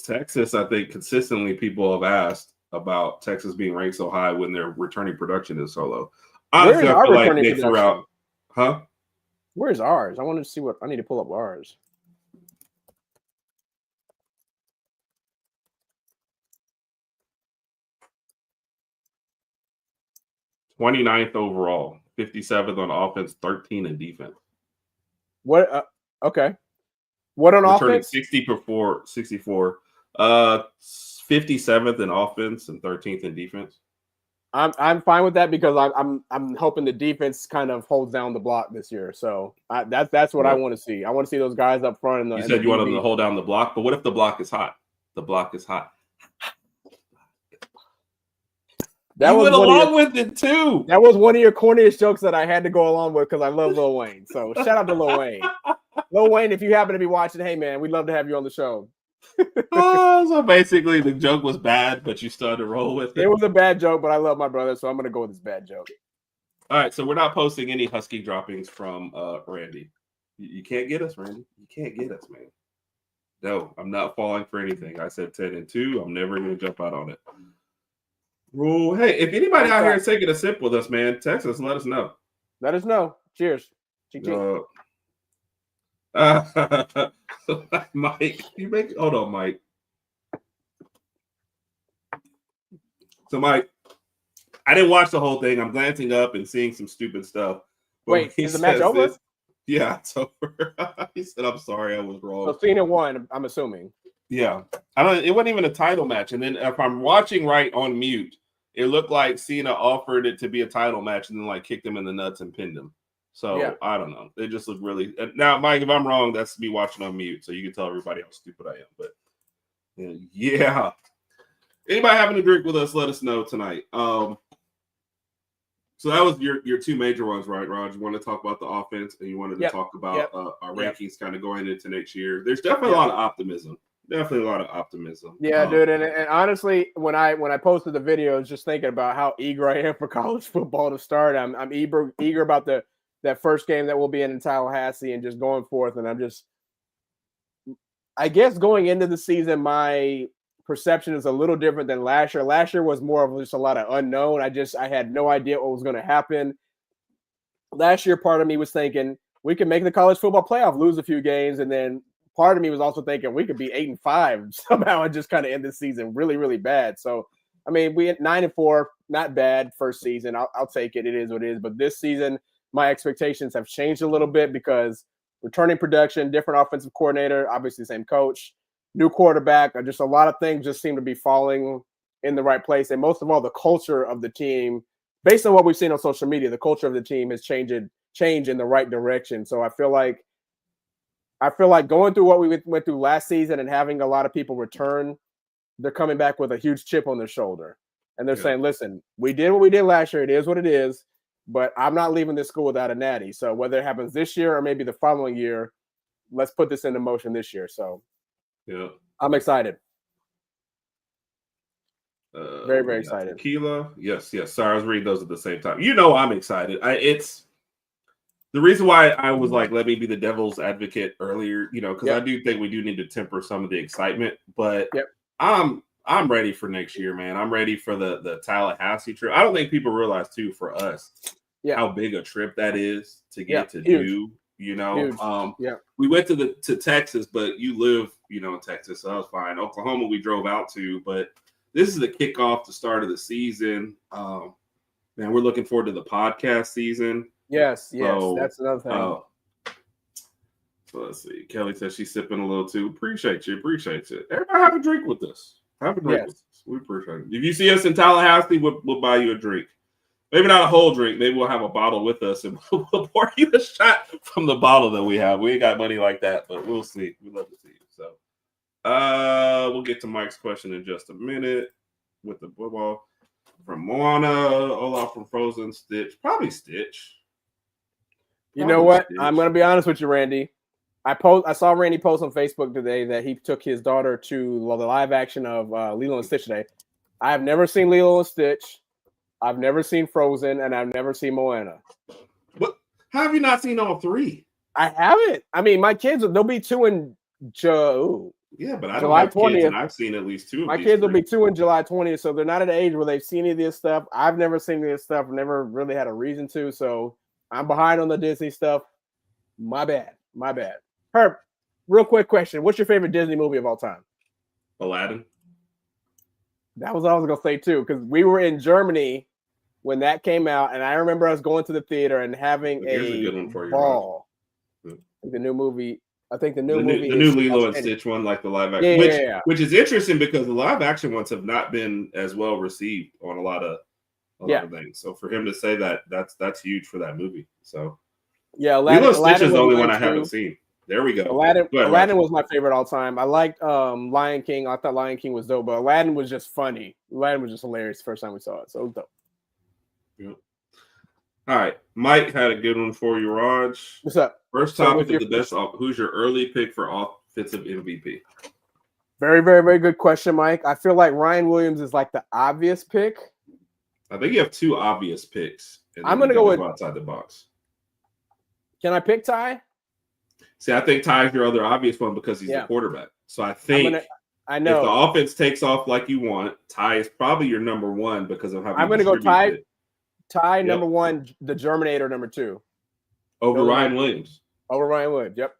Texas, I think consistently people have asked about Texas being ranked so high when their returning production is so low. Honestly, I feel like they threw out, huh? Where's ours? I wanted to see what I need to pull up ours. '29th overall, 57th on offense, 13 in defense. What? Okay. What on offense? 64. 57th in offense and 13th in defense. I'm fine with that because I'm hoping the defense kind of holds down the block this year. So that's what I want to see. I want to see those guys up front. You said you want them to hold down the block, but what if the block is hot? The block is hot. That you went along with it too. That was one of your corniest jokes that I had to go along with because I love Lil Wayne. So shout out to Lil Wayne. Lil Wayne, if you happen to be watching, hey man, we'd love to have you on the show. So basically, the joke was bad, but you started to roll with it. It was a bad joke, but I love my brother, so I'm gonna go with this bad joke. All right, so we're not posting any Husky droppings from Randy. You can't get us, Randy. You can't get us, man. No, I'm not falling for anything. I said 10-2. I'm never going to jump out on it. Well, hey, if anybody out here is taking a sip with us, man, text us and let us know. Let us know. Cheers. Mike, hold on, Mike. So, Mike, I didn't watch the whole thing. I'm glancing up and seeing some stupid stuff. Wait, is the match over? Yeah, it's over. He said, "I'm sorry, I was wrong." So Cena won, I'm assuming. Yeah, it wasn't even a title match. And then if I'm watching right on mute, it looked like Cena offered it to be a title match and then like kicked him in the nuts and pinned him. So yeah. I don't know. They just look really. Now, Mike, if I'm wrong, that's me watching on mute, so you can tell everybody how stupid I am. But yeah. Anybody having a drink with us? Let us know tonight. So that was your two major ones, right, Rod? You want to talk about the offense, and you wanted to talk about our rankings kind of going into next year. There's definitely a lot of optimism. Yeah, dude, and honestly, when I posted the video, I was just thinking about how eager I am for college football to start. I'm eager about that first game that we'll be in Tallahassee and just going forth. And I guess going into the season, my perception is a little different than last year. Last year was more of just a lot of unknown. I had no idea what was going to happen. Last year, part of me was thinking we can make the college football playoff, lose a few games, and then part of me was also thinking we could be 8-5 somehow and just kind of end the season really, really bad. So, I mean, we had 9-4, not bad first season. I'll take it. It is what it is. But this season, my expectations have changed a little bit because returning production, different offensive coordinator, obviously the same coach, new quarterback, just a lot of things just seem to be falling in the right place. And most of all, the culture of the team, based on what we've seen on social media, the culture of the team has changed in the right direction. So I feel like going through what we went through last season and having a lot of people return, they're coming back with a huge chip on their shoulder. And they're saying, listen, we did what we did last year. It is what it is. But I'm not leaving this school without a natty. So whether it happens this year or maybe the following year, let's put this into motion this year. So yeah, I'm excited. Very, very excited. Tequila. Yes. Sorry, I was reading those at the same time. I'm excited. It's the reason why I was like, let me be the devil's advocate earlier, because I do think we do need to temper some of the excitement. But I'm ready for next year, man. I'm ready for the Tallahassee trip. I don't think people realize too for us how big a trip that is to get to do. We went to Texas, but you live, in Texas, so that was fine. Oklahoma, we drove out to, but this is the kickoff, the start of the season. Man, we're looking forward to the podcast season. Yes, that's another thing. So let's see. Kelly says she's sipping a little too. Appreciate you. Everybody have a drink with us. Have a drink with us. We appreciate it. If you see us in Tallahassee, we'll buy you a drink. Maybe not a whole drink. Maybe we'll have a bottle with us and we'll pour you a shot from the bottle that we have. We ain't got money like that, but we'll see. We'd love to see you. So we'll get to Mike's question in just a minute with the football. From Moana, Olaf from Frozen, Stitch. Probably Stitch. You know what? Stitch. I'm going to be honest with you, Randy. I saw Randy post on Facebook today that he took his daughter to the live action of Lilo and Stitch today. I have never seen Lilo and Stitch. I've never seen Frozen, and I've never seen Moana. What? How have you not seen all three? I haven't. I mean, my kids, they'll be 2 in Yeah, but I don't have 20th, kids, and I've seen at least 2 of my these kids 3. will be 2 in July 20th, so they're not at an age where they've seen any of this stuff. I've never seen any of this stuff. Never really had a reason to, so I'm behind on the Disney stuff. My bad. Herb, real quick question. What's your favorite Disney movie of all time? Aladdin. That was what I was going to say, too, because we were in Germany when that came out, and I remember us going to the theater and having a good one for you, ball. The new movie. I think the new Lilo and Stitch one, like the live action, which is interesting because the live action ones have not been as well received on a lot of things. So for him to say that's huge for that movie. So Lilo and Stitch is the only one I haven't seen. There we go. Aladdin was my favorite all time. I liked Lion King. I thought Lion King was dope, but Aladdin was just funny. Aladdin was just hilarious the first time we saw it. So it was dope. Yeah. All right. Mike had a good one for you, Raj. What's up? First topic of the best. Who's your early pick for offensive MVP? Very, very, very good question, Mike. I feel like Ryan Williams is like the obvious pick. I think you have two obvious picks. I'm going to go with outside the box. Can I pick Ty? See, I think Ty's your other obvious one because he's the quarterback. So I think I know if the offense takes off like you want, Ty is probably your number one because of how I'm going to go Ty number one, the Germinator number two. Over Ryan Williams. Over Ryan Williams. Yep.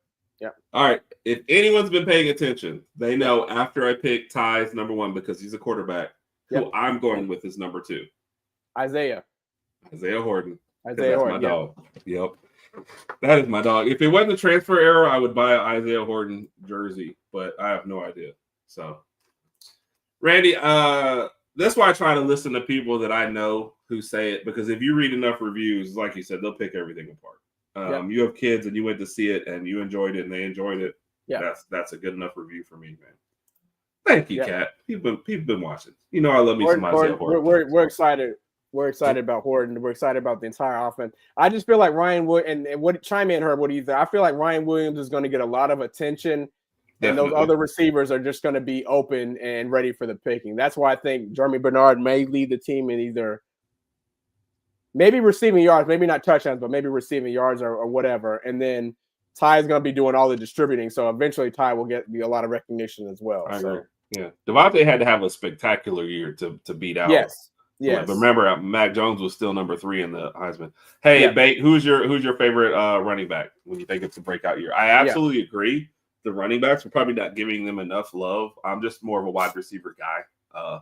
All right. If anyone's been paying attention, they know after I pick Ty's number one because he's a quarterback, who I'm going with is number two. Isaiah Horton. Isaiah Horton. My dog. Yep. That is my dog. If it wasn't a transfer error, I would buy an Isaiah Horton jersey, but I have no idea. So, Randy, that's why I try to listen to people that I know who say it, because if you read enough reviews, like you said, they'll pick everything apart. You have kids and you went to see it and you enjoyed it and they enjoyed it. Yeah, that's a good enough review for me, man. Thank you, Kat. People been watching. You know I love me some Isaiah Horton. We're excited. We're excited about Horton. We're excited about the entire offense. I just feel like Ryan Williams, and what chime in, Herb, what do you think? I feel like Ryan Williams is going to get a lot of attention. Definitely. And those other receivers are just going to be open and ready for the picking. That's why I think Jeremy Bernard may lead the team in either maybe receiving yards, maybe not touchdowns, but maybe receiving yards or whatever. And then Ty is going to be doing all the distributing. So eventually Ty will get a lot of recognition as well. I agree. Yeah. Devontae had to have a spectacular year to beat out. Yes. But remember, Mac Jones was still number 3 in the Heisman. Hey, Bate, who's your favorite running back when you think it's a breakout year? I absolutely agree. The running backs, we're probably not giving them enough love. I'm just more of a wide receiver guy.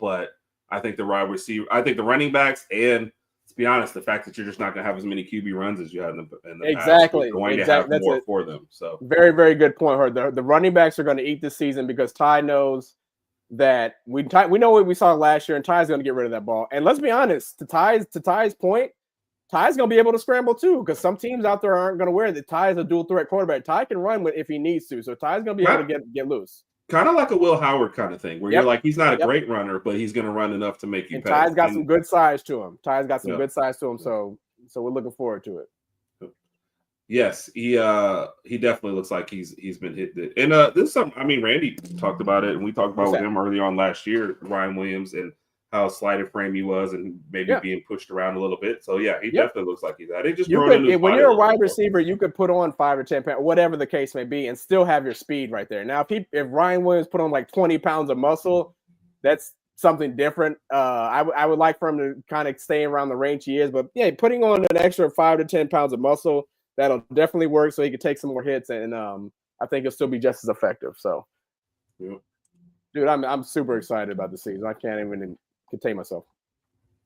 But I think the running backs, and to be honest, the fact that you're just not going to have as many QB runs as you had in the past, you're going to have more for them. So very, very good point, Herb. The running backs are going to eat this season because Ty knows that we know what we saw last year, and Ty's going to get rid of that ball. And let's be honest, to Ty's point, Ty's going to be able to scramble too, because some teams out there aren't going to wear that. Ty is a dual threat quarterback. Ty can run if he needs to, so Ty's going to be able to get loose. Kind of like a Will Howard kind of thing, where you're like, he's not a great runner, but he's going to run enough to make you pay. Ty's got some good size to him. So we're looking forward to it. Yes, he definitely looks like he's been hit. And this is something, I mean, Randy talked about it, and we talked about with him early on last year, Ryan Williams, and how slight a frame he was and maybe being pushed around a little bit. So, he definitely looks like he's at it. When you're a wide receiver, you could put on 5 or 10 pounds, whatever the case may be, and still have your speed right there. Now, if Ryan Williams put on like 20 pounds of muscle, that's something different. I would like for him to kind of stay around the range he is. But, putting on an extra 5 to 10 pounds of muscle, that'll definitely work so he can take some more hits, and I think it'll still be just as effective. So, dude, I'm super excited about the season. I can't even contain myself.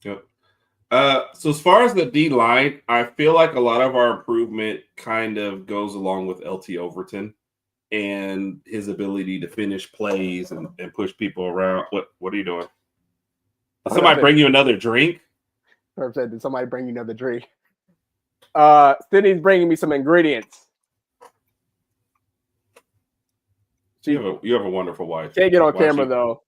Yep. So as far as the D line, I feel like a lot of our improvement kind of goes along with LT Overton and his ability to finish plays and push people around. What are you doing? Did somebody bring you another drink? Herb said, did somebody bring you another drink? Sydney's bringing me some ingredients. You have a wonderful wife. Can't get on camera though.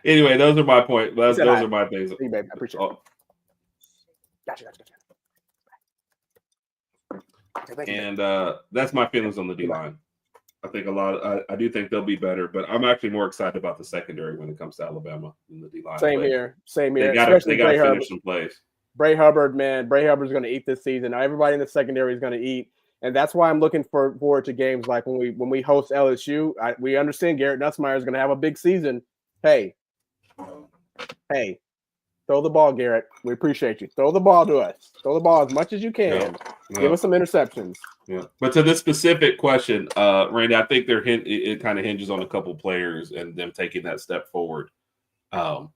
Anyway, those are my points. Those are my things. Hey, babe, I appreciate it. Gotcha. And that's my feelings on the D line. I think I do think they'll be better, but I'm actually more excited about the secondary when it comes to Alabama than the D line. Same here. They got to finish some plays. Bray Hubbard, man. Bray Hubbard's going to eat this season. Now, everybody in the secondary is going to eat. And that's why I'm looking forward to games like when we host LSU. We understand Garrett Nussmeier is going to have a big season. Hey, throw the ball, Garrett. We appreciate you. Throw the ball to us. Throw the ball as much as you can. Give us some interceptions. Yeah. But to this specific question, Randy, I think it kind of hinges on a couple players and them taking that step forward. I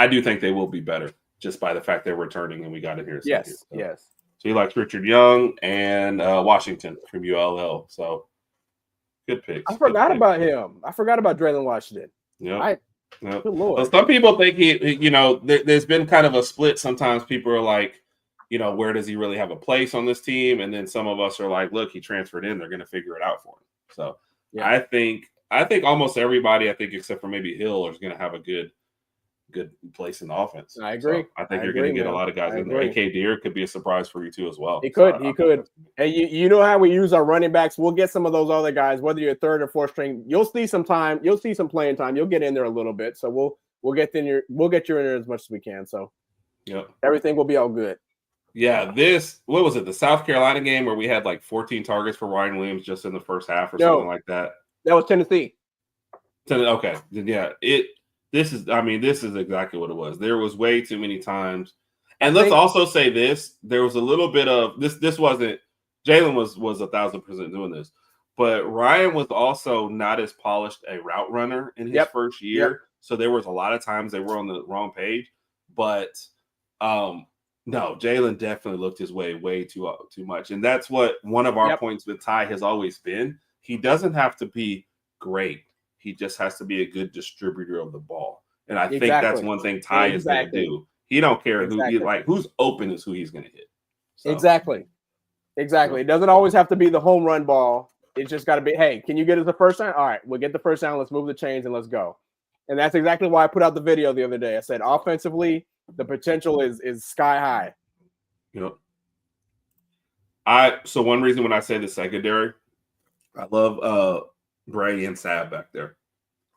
do think they will be better just by the fact they're returning and we got it here. Yes. So he likes Richard Young and Washington from ULL. So good picks. I forgot about him. I forgot about Draylon Washington. Yeah. Good Lord. Well, some people think there's been kind of a split. Sometimes people are like, where does he really have a place on this team? And then some of us are like, look, he transferred in. They're going to figure it out for him. So I think almost everybody, except for maybe Hill, is going to have a good good place in the offense. I agree. So I think you're going to get a lot of guys in there. AK Deer could be a surprise for you too as well. He could. And you know how we use our running backs. We'll get some of those other guys, whether you're third or fourth string. You'll see some time. You'll see some playing time. You'll get in there a little bit. So we'll get you in there as much as we can. So everything will be all good. Yeah, what was it? The South Carolina game where we had like 14 targets for Ryan Williams just in the first half or something like that. That was Tennessee. Okay. Yeah. This is exactly what it was. There was way too many times. And let's also say this. There was a little bit of this wasn't Jalen was 1,000% doing this, but Ryan was also not as polished a route runner in his first year. Yep. So there was a lot of times they were on the wrong page. But no, Jalen definitely looked his way too much. And that's what one of our points with Ty has always been. He doesn't have to be great. He just has to be a good distributor of the ball. And I think that's one thing Ty is going to do. He don't care who's open is who he's going to hit. So. Exactly. It doesn't always have to be the home run ball. It's just got to be, hey, can you get us the first down? All right, we'll get the first down. Let's move the chains and let's go. And that's exactly why I put out the video the other day. I said offensively, the potential is sky high. Yep. So one reason when I say the secondary, I love Bray and Saab back there.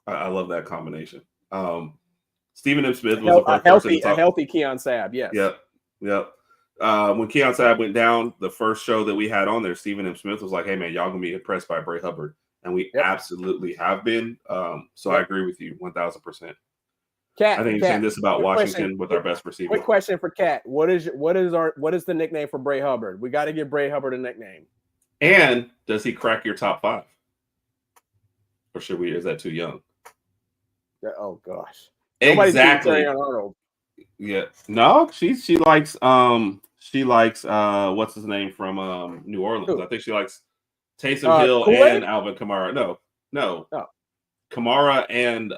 I love that combination. Stephen M. Smith was a healthy Keon Saab, yes. Yep. When Keon Saab went down, the first show that we had on there, Stephen M. Smith was like, hey, man, y'all going to be impressed by Bray Hubbard. And we absolutely have been. So I agree with you 1,000%. Cat, I think you're saying this about Washington with our best receiver. Quick question for Cat. What is the nickname for Bray Hubbard? We got to give Bray Hubbard a nickname. And does he crack your top 5? Or is that too young? Oh gosh. Exactly. Arnold. Yeah. No, she likes what's his name from New Orleans. Who? I think she likes Taysom Hill and Alvin Kamara. No. Oh. Kamara and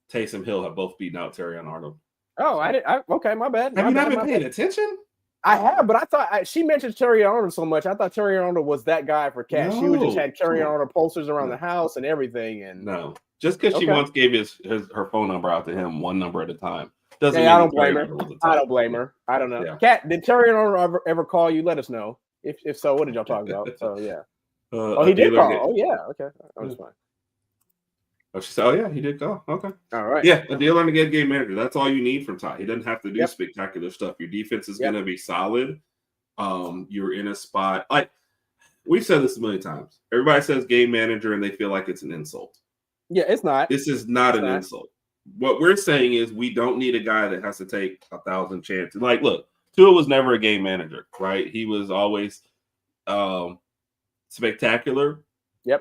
Taysom Hill have both beaten out Terrion Arnold. Oh, okay, my bad. Have you not been paying attention? I have, but I thought she mentioned Terrion Arnold so much. I thought Terrion Arnold was that guy for Cat. She would just had Terrion Arnold posters around the house and everything. And no, just because she once gave her phone number out to him, one number at a time, doesn't. Hey, I don't blame her. I don't blame her. I don't know. Yeah. Cat, did Terrion Arnold ever call you? Let us know. If so, what did y'all talk about? So yeah. He did call. Oh yeah. Okay, I was fine. Oh, she said, "Oh yeah, he did call." Okay, all right. Yeah, a dealer and a good game manager. That's all you need from Ty. He doesn't have to do spectacular stuff. Your defense is going to be solid. You're in a spot like we've said this a million times. Everybody says game manager, and they feel like it's an insult. Yeah, it's not. This is not an insult. What we're saying is we don't need a guy that has to take 1,000 chances. Like, look, Tua was never a game manager, right? He was always spectacular,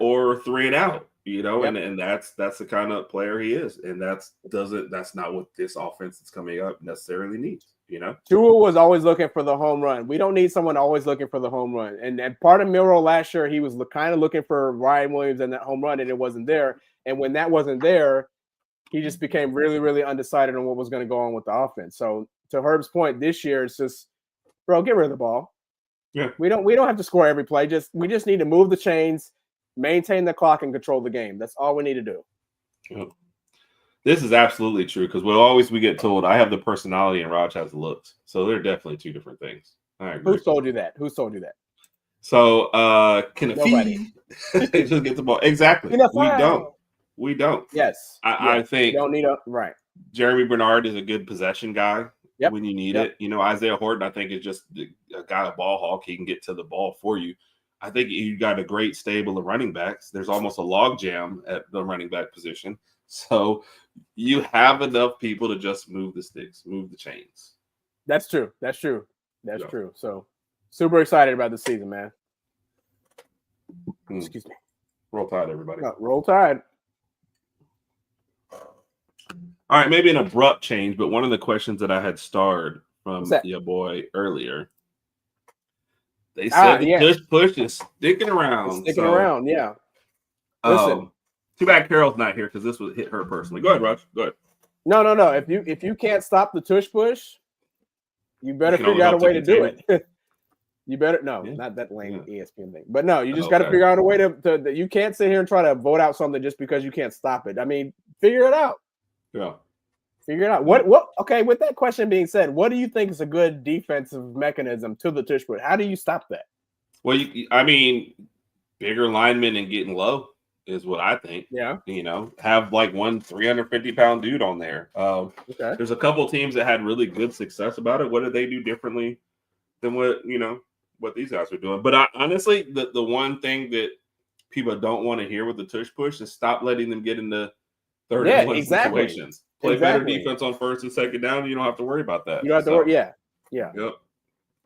or 3 and out. You know, and that's the kind of player he is, and that's not what this offense that's coming up necessarily needs. You know, Tua was always looking for the home run. We don't need someone always looking for the home run. And part of Milroe last year, he was kind of looking for Ryan Williams and that home run, and it wasn't there. And when that wasn't there, he just became really, really undecided on what was going to go on with the offense. So to Herb's point, this year it's just, bro, get rid of the ball. Yeah, we don't have to score every play. We just need to move the chains. Maintain the clock and control the game. That's all we need to do. Yep. This is absolutely true because we get told I have the personality and Rodg has the looks. So they're definitely two different things. I agree. Who told you that? So can just get the ball. Exactly. We don't. Yes. I think you don't need right. Jeremy Bernard is a good possession guy when you need it. You know, Isaiah Horton, I think, is just a guy, a ball hawk. He can get to the ball for you. I think you got a great stable of running backs. There's almost a log jam at the running back position. So you have enough people to just move the sticks, move the chains. That's true. That's true. So super excited about the season, man. Excuse me. Roll Tide, everybody. No, roll Tide. All right, maybe an abrupt change, but one of the questions that I had starred from your boy earlier, they said the push is sticking around. It's sticking around, yeah. Listen. Too bad Carol's not here because this would hit her personally. Go ahead, Rodg. Go ahead. No. If you can't stop the tush push, you better figure out a way to do it. You better not that lame ESPN thing. But no, you just got to figure out a way to you can't sit here and try to vote out something just because you can't stop it. I mean, figure it out. Yeah. Figure it out. What? Okay, with that question being said, what do you think is a good defensive mechanism to the tush push? How do you stop that? Well, I mean, bigger linemen and getting low is what I think. Yeah. Have like one 350-pound dude on there. Okay. There's a couple teams that had really good success about it. What did they do differently than what these guys were doing? But honestly, the one thing that people don't want to hear with the tush push is stop letting them get into third and one situations. Play better defense on first and second down. You don't have to worry about that. You don't have to worry. Yeah. Yep.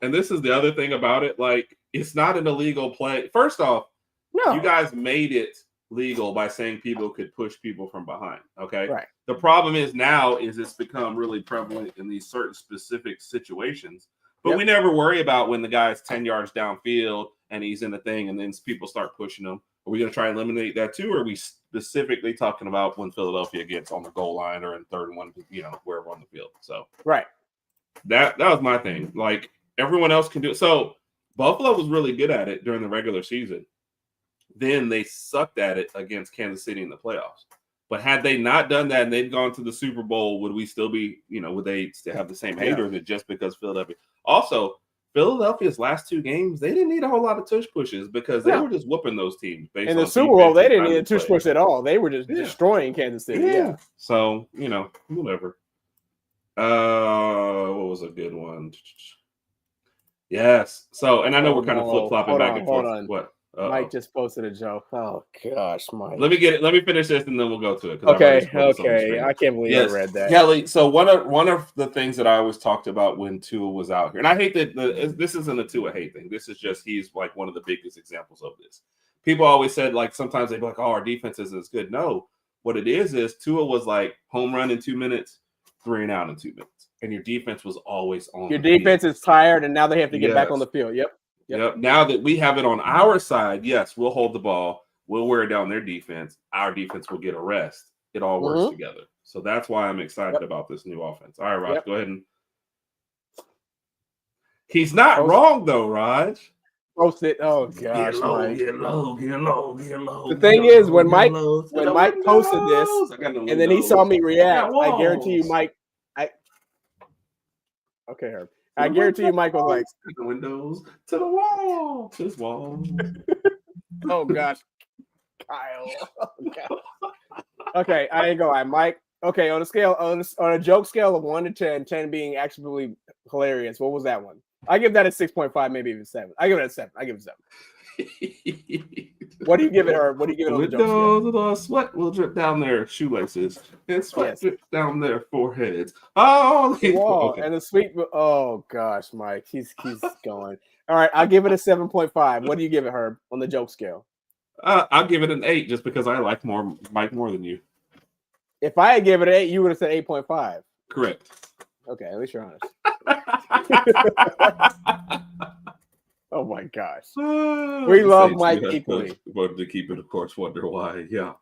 And this is the other thing about it. Like, it's not an illegal play. First off, you guys made it legal by saying people could push people from behind. Okay. Right. The problem is now it's become really prevalent in these certain specific situations. But we never worry about when the guy's 10 yards downfield and he's in the thing and then people start pushing him. Are we going to try and eliminate that too? Or are we specifically talking about when Philadelphia gets on the goal line or in third and one, wherever on the field? So that was my thing. Like, everyone else can do it. So Buffalo was really good at it during the regular season. Then they sucked at it against Kansas City in the playoffs. But had they not done that and they'd gone to the Super Bowl, would we still be, would they still have the same hate, or is it just because Philadelphia? Also, Philadelphia's last two games, they didn't need a whole lot of tush pushes because they were just whooping those teams. In the Super Bowl, they didn't need a tush push at all. They were just destroying Kansas City. Yeah. So, whatever. What was a good one? Yes. So, and I know we're kind of flip-flopping back and forth. On. What? Mike just posted a joke. Oh gosh, Mike. Let me finish this and then we'll go to it. Okay. I can't believe I read that. Kelly, so one of the things that I always talked about when Tua was out here, and I hate that this isn't a Tua hate thing. This is just he's like one of the biggest examples of this. People always said, like, sometimes they'd be like, "Oh, our defense isn't as good." No, what it is Tua was like home run in 2 minutes, 3 and out in 2 minutes, and your defense was always on. Your defense is tired, and now they have to get back on the field. Yep. Now that we have it on our side, yes, we'll hold the ball. We'll wear down their defense. Our defense will get a rest. It all works together. So that's why I'm excited about this new offense. All right, Raj, go ahead and. He's not wrong though, Raj. Post it. Oh gosh, Mike. Get low. The thing is, when Mike posted this, and then he saw me react, I guarantee you, Mike. Okay, Herb. I guarantee you, Mike was like, the windows to the wall, to his wall. Oh gosh, Kyle. Oh, God. Okay, I ain't gonna lie, Mike. Okay, on a joke scale of 1 to 10, 10 being actually hilarious. What was that one? I give that a 6.5, maybe even 7. I give it a 7. What do you give it, Herb? What do you give it on the joke scale? The sweat will drip down their shoelaces and sweat drip down their foreheads. Oh, and the sweet. Oh gosh, Mike, he's going. All right, I'll give it a 7.5. What do you give it, Herb, on the joke scale? I'll give it an 8 just because I like Mike more than you. If I had given it 8, you would have said 8.5. Correct. Okay, at least you're honest. Oh my gosh. We love Mike equally. Wanted to keep it, of course, wonder why. Yeah.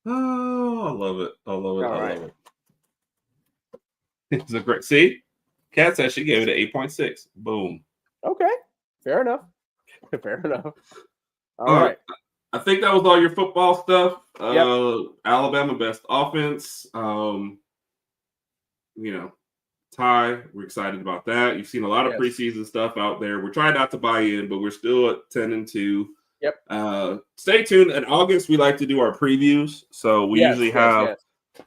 Oh, I love it. I love it. It's a great. See? Kat said she gave it an 8.6. Boom. Okay. Fair enough. All right. I think that was all your football stuff. Alabama best offense. Ty, we're excited about that. You've seen a lot of preseason stuff out there. We're trying not to buy in, but we're still at 10-2. Yep. Stay tuned. In August, we like to do our previews. So we usually have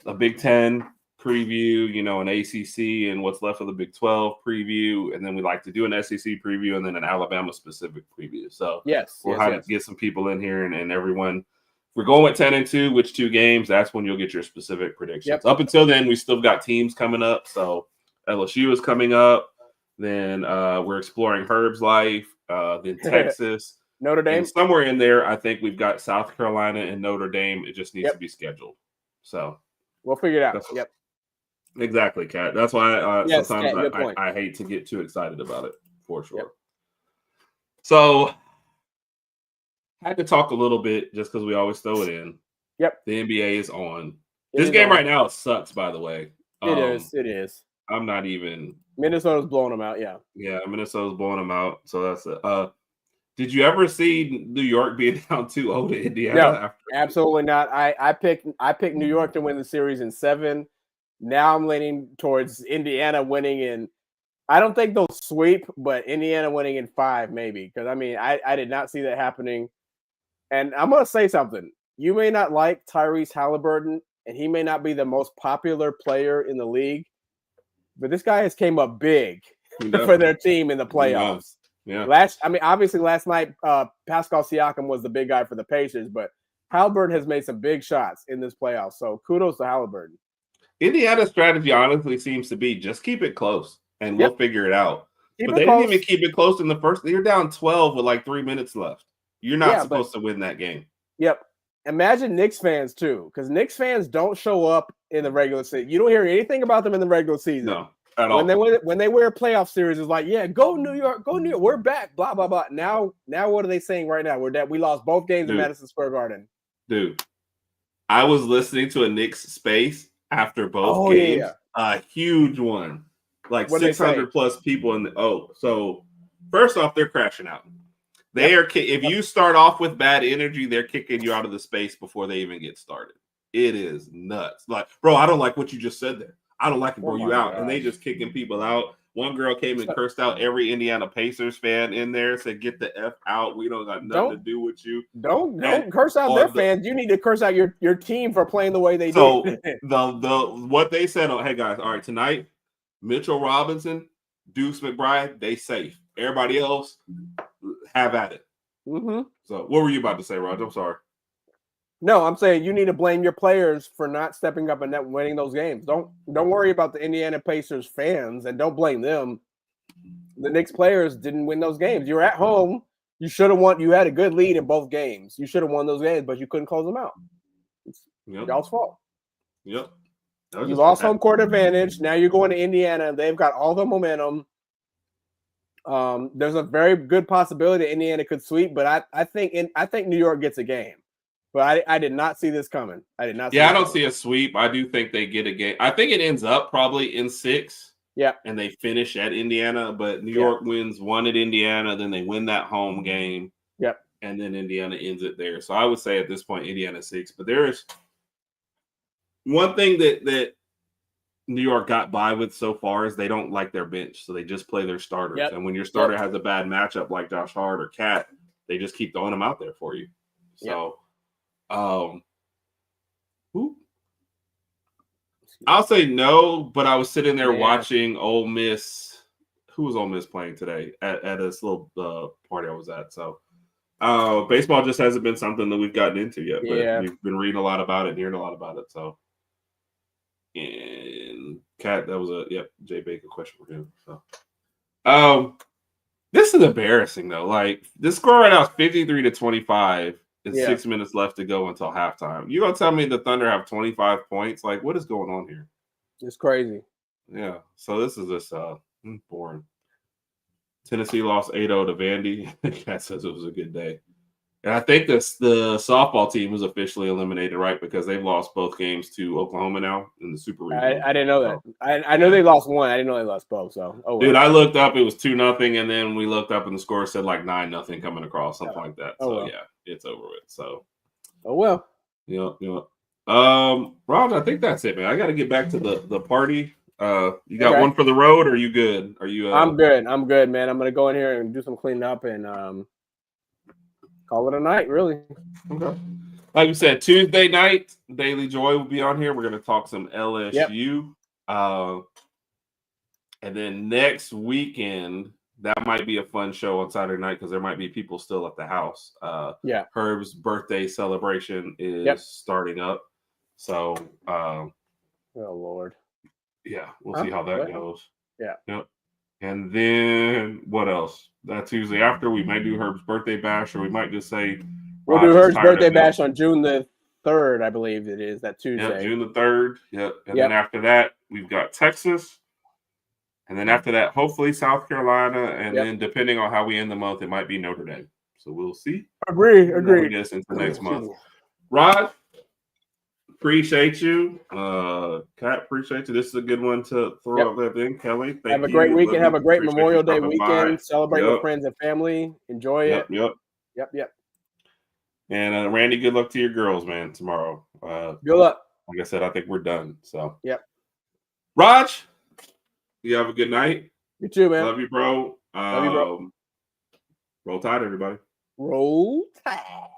a Big Ten preview, an ACC and what's left of the Big 12 preview, and then we like to do an SEC preview and then an Alabama specific preview. So we'll have to get some people in here and everyone. We're going with 10-2, which 2 games. That's when you'll get your specific predictions. Yep. Up until then, we still got teams coming up. So LSU is coming up. Then we're exploring Herb's life. Then Texas, Notre Dame. And somewhere in there, I think we've got South Carolina and Notre Dame. It just needs to be scheduled. So we'll figure it out. Exactly, Kat. That's why sometimes I hate to get too excited about it, for sure. Yep. So had to talk a little bit just because we always throw it in. Yep. The NBA is on. This game right now sucks, by the way. It is. I'm not even. Minnesota's blowing them out, Yeah, Minnesota's blowing them out. So that's it. Did you ever see New York being down 2-0 to Indiana? No, absolutely not. I picked New York to win the series in 7. Now I'm leaning towards Indiana winning in. I don't think they'll sweep, but Indiana winning in 5 maybe. Because I mean, I did not see that happening. And I'm gonna say something. You may not like Tyrese Halliburton, and he may not be the most popular player in the league, but this guy has came up big for their team in the playoffs. Yeah. Obviously last night Pascal Siakam was the big guy for the Pacers, but Halliburton has made some big shots in this playoff. So kudos to Halliburton. Indiana's strategy honestly seems to be just keep it close and we'll figure it out. But they didn't even keep it close in the first. You're down 12 with like 3 minutes left. You're not supposed to win that game. Yep. Imagine Knicks fans too, because Knicks fans don't show up in the regular season. You don't hear anything about them in the regular season. No, at all. When they wear a playoff series, it's like, yeah, go New York, we're back, blah blah blah. Now what are they saying right now? We lost both games in Madison Square Garden. Dude, I was listening to a Knicks space after both games. Yeah. A huge one, like 600 plus people in the. So first off, they're crashing out. They are. If you start off with bad energy, they're kicking you out of the space before they even get started. It is nuts. Like, bro, I don't like what you just said there. I don't like it, bro. You out, and they just kicking people out. One girl came and cursed out every Indiana Pacers fan in there. Said, "Get the F out. We don't got nothing to do with you." Don't curse out their fans. You need to curse out your team for playing the way they do. So what they said on, hey guys, all right, tonight, Mitchell Robinson, Deuce McBride, they safe. Everybody else, have at it. Mm-hmm. So what were you about to say, Rod? I'm sorry. No, I'm saying you need to blame your players for not stepping up and not winning those games. Don't worry about the Indiana Pacers fans and don't blame them. The Knicks players didn't win those games. You were at home. You should have won. You had a good lead in both games. You should have won those games, but you couldn't close them out. It's y'all's fault. Yep. You lost home court advantage. Now you're going to Indiana. They've got all the momentum. There's a very good possibility Indiana could sweep, but I think New York gets a game. But I did not see this coming. I did not. I don't see a sweep. I do think they get a game. I think it ends up probably in 6. Yeah. And they finish at Indiana, but New York wins 1 at Indiana, then they win that home game. Yep. And then Indiana ends it there. So I would say at this point, Indiana 6. But there is one thing that New York got by with so far is they don't like their bench. So they just play their starters. Yep. And when your starter has a bad matchup like Josh Hart or Cat, they just keep throwing them out there for you. So I'll say no, but I was sitting there watching Ole Miss. Who was Ole Miss playing today at this little party I was at? So baseball just hasn't been something that we've gotten into yet, but we've been reading a lot about it and hearing a lot about it. So, and Kat, that was Jay Baker question for him. So, this is embarrassing though. Like this score right now is 53-25. 6 minutes left to go until halftime. You're going to tell me the Thunder have 25 points? Like, what is going on here? It's crazy. Yeah. So this is just boring. Tennessee lost 8-0 to Vandy. Cat says it was a good day. And I think the softball team was officially eliminated, right? Because they've lost both games to Oklahoma now in the Super Regional. I didn't know that. I know they lost 1. I didn't know they lost both. So, dude, I looked up. It was 2-0, and then we looked up, and the score said like 9-0 coming across, something like that. So it's over with. So, well. Yeah. Rod, I think that's it, man. I got to get back to the party. You got one for the road? Or are you good? Are you? I'm good, man. I'm gonna go in here and do some cleaning up and call it a night, really. Okay. Like we said, Tuesday night, Daily Joy will be on here. We're going to talk some LSU. Yep. And then next weekend, that might be a fun show on Saturday night because there might be people still at the house. Herb's birthday celebration is starting up. So, oh, Lord. Yeah, we'll see how that goes. Yeah. Yep. And then what else? That Tuesday after, we might do Herb's birthday bash, or we might just say we'll do Herb's birthday bash on June the 3rd, I believe it is, that Tuesday. Yeah, June the 3rd. Yep. And then after that, we've got Texas. And then after that, hopefully South Carolina. And then depending on how we end the month, it might be Notre Dame. So we'll see. Agree. I guess into next month. Rod, appreciate you. Kat, appreciate you. This is a good one to throw out there then. Kelly, thank you. Have a great weekend. Have a great Memorial Day weekend. Celebrate with friends and family. Enjoy it. Yep. And Randy, good luck to your girls, man, tomorrow. Good luck. Like I said, I think we're done. So. Yep. Rodg, you have a good night. You too, man. Love you, bro. Love you, bro. Roll Tide, everybody. Roll Tide.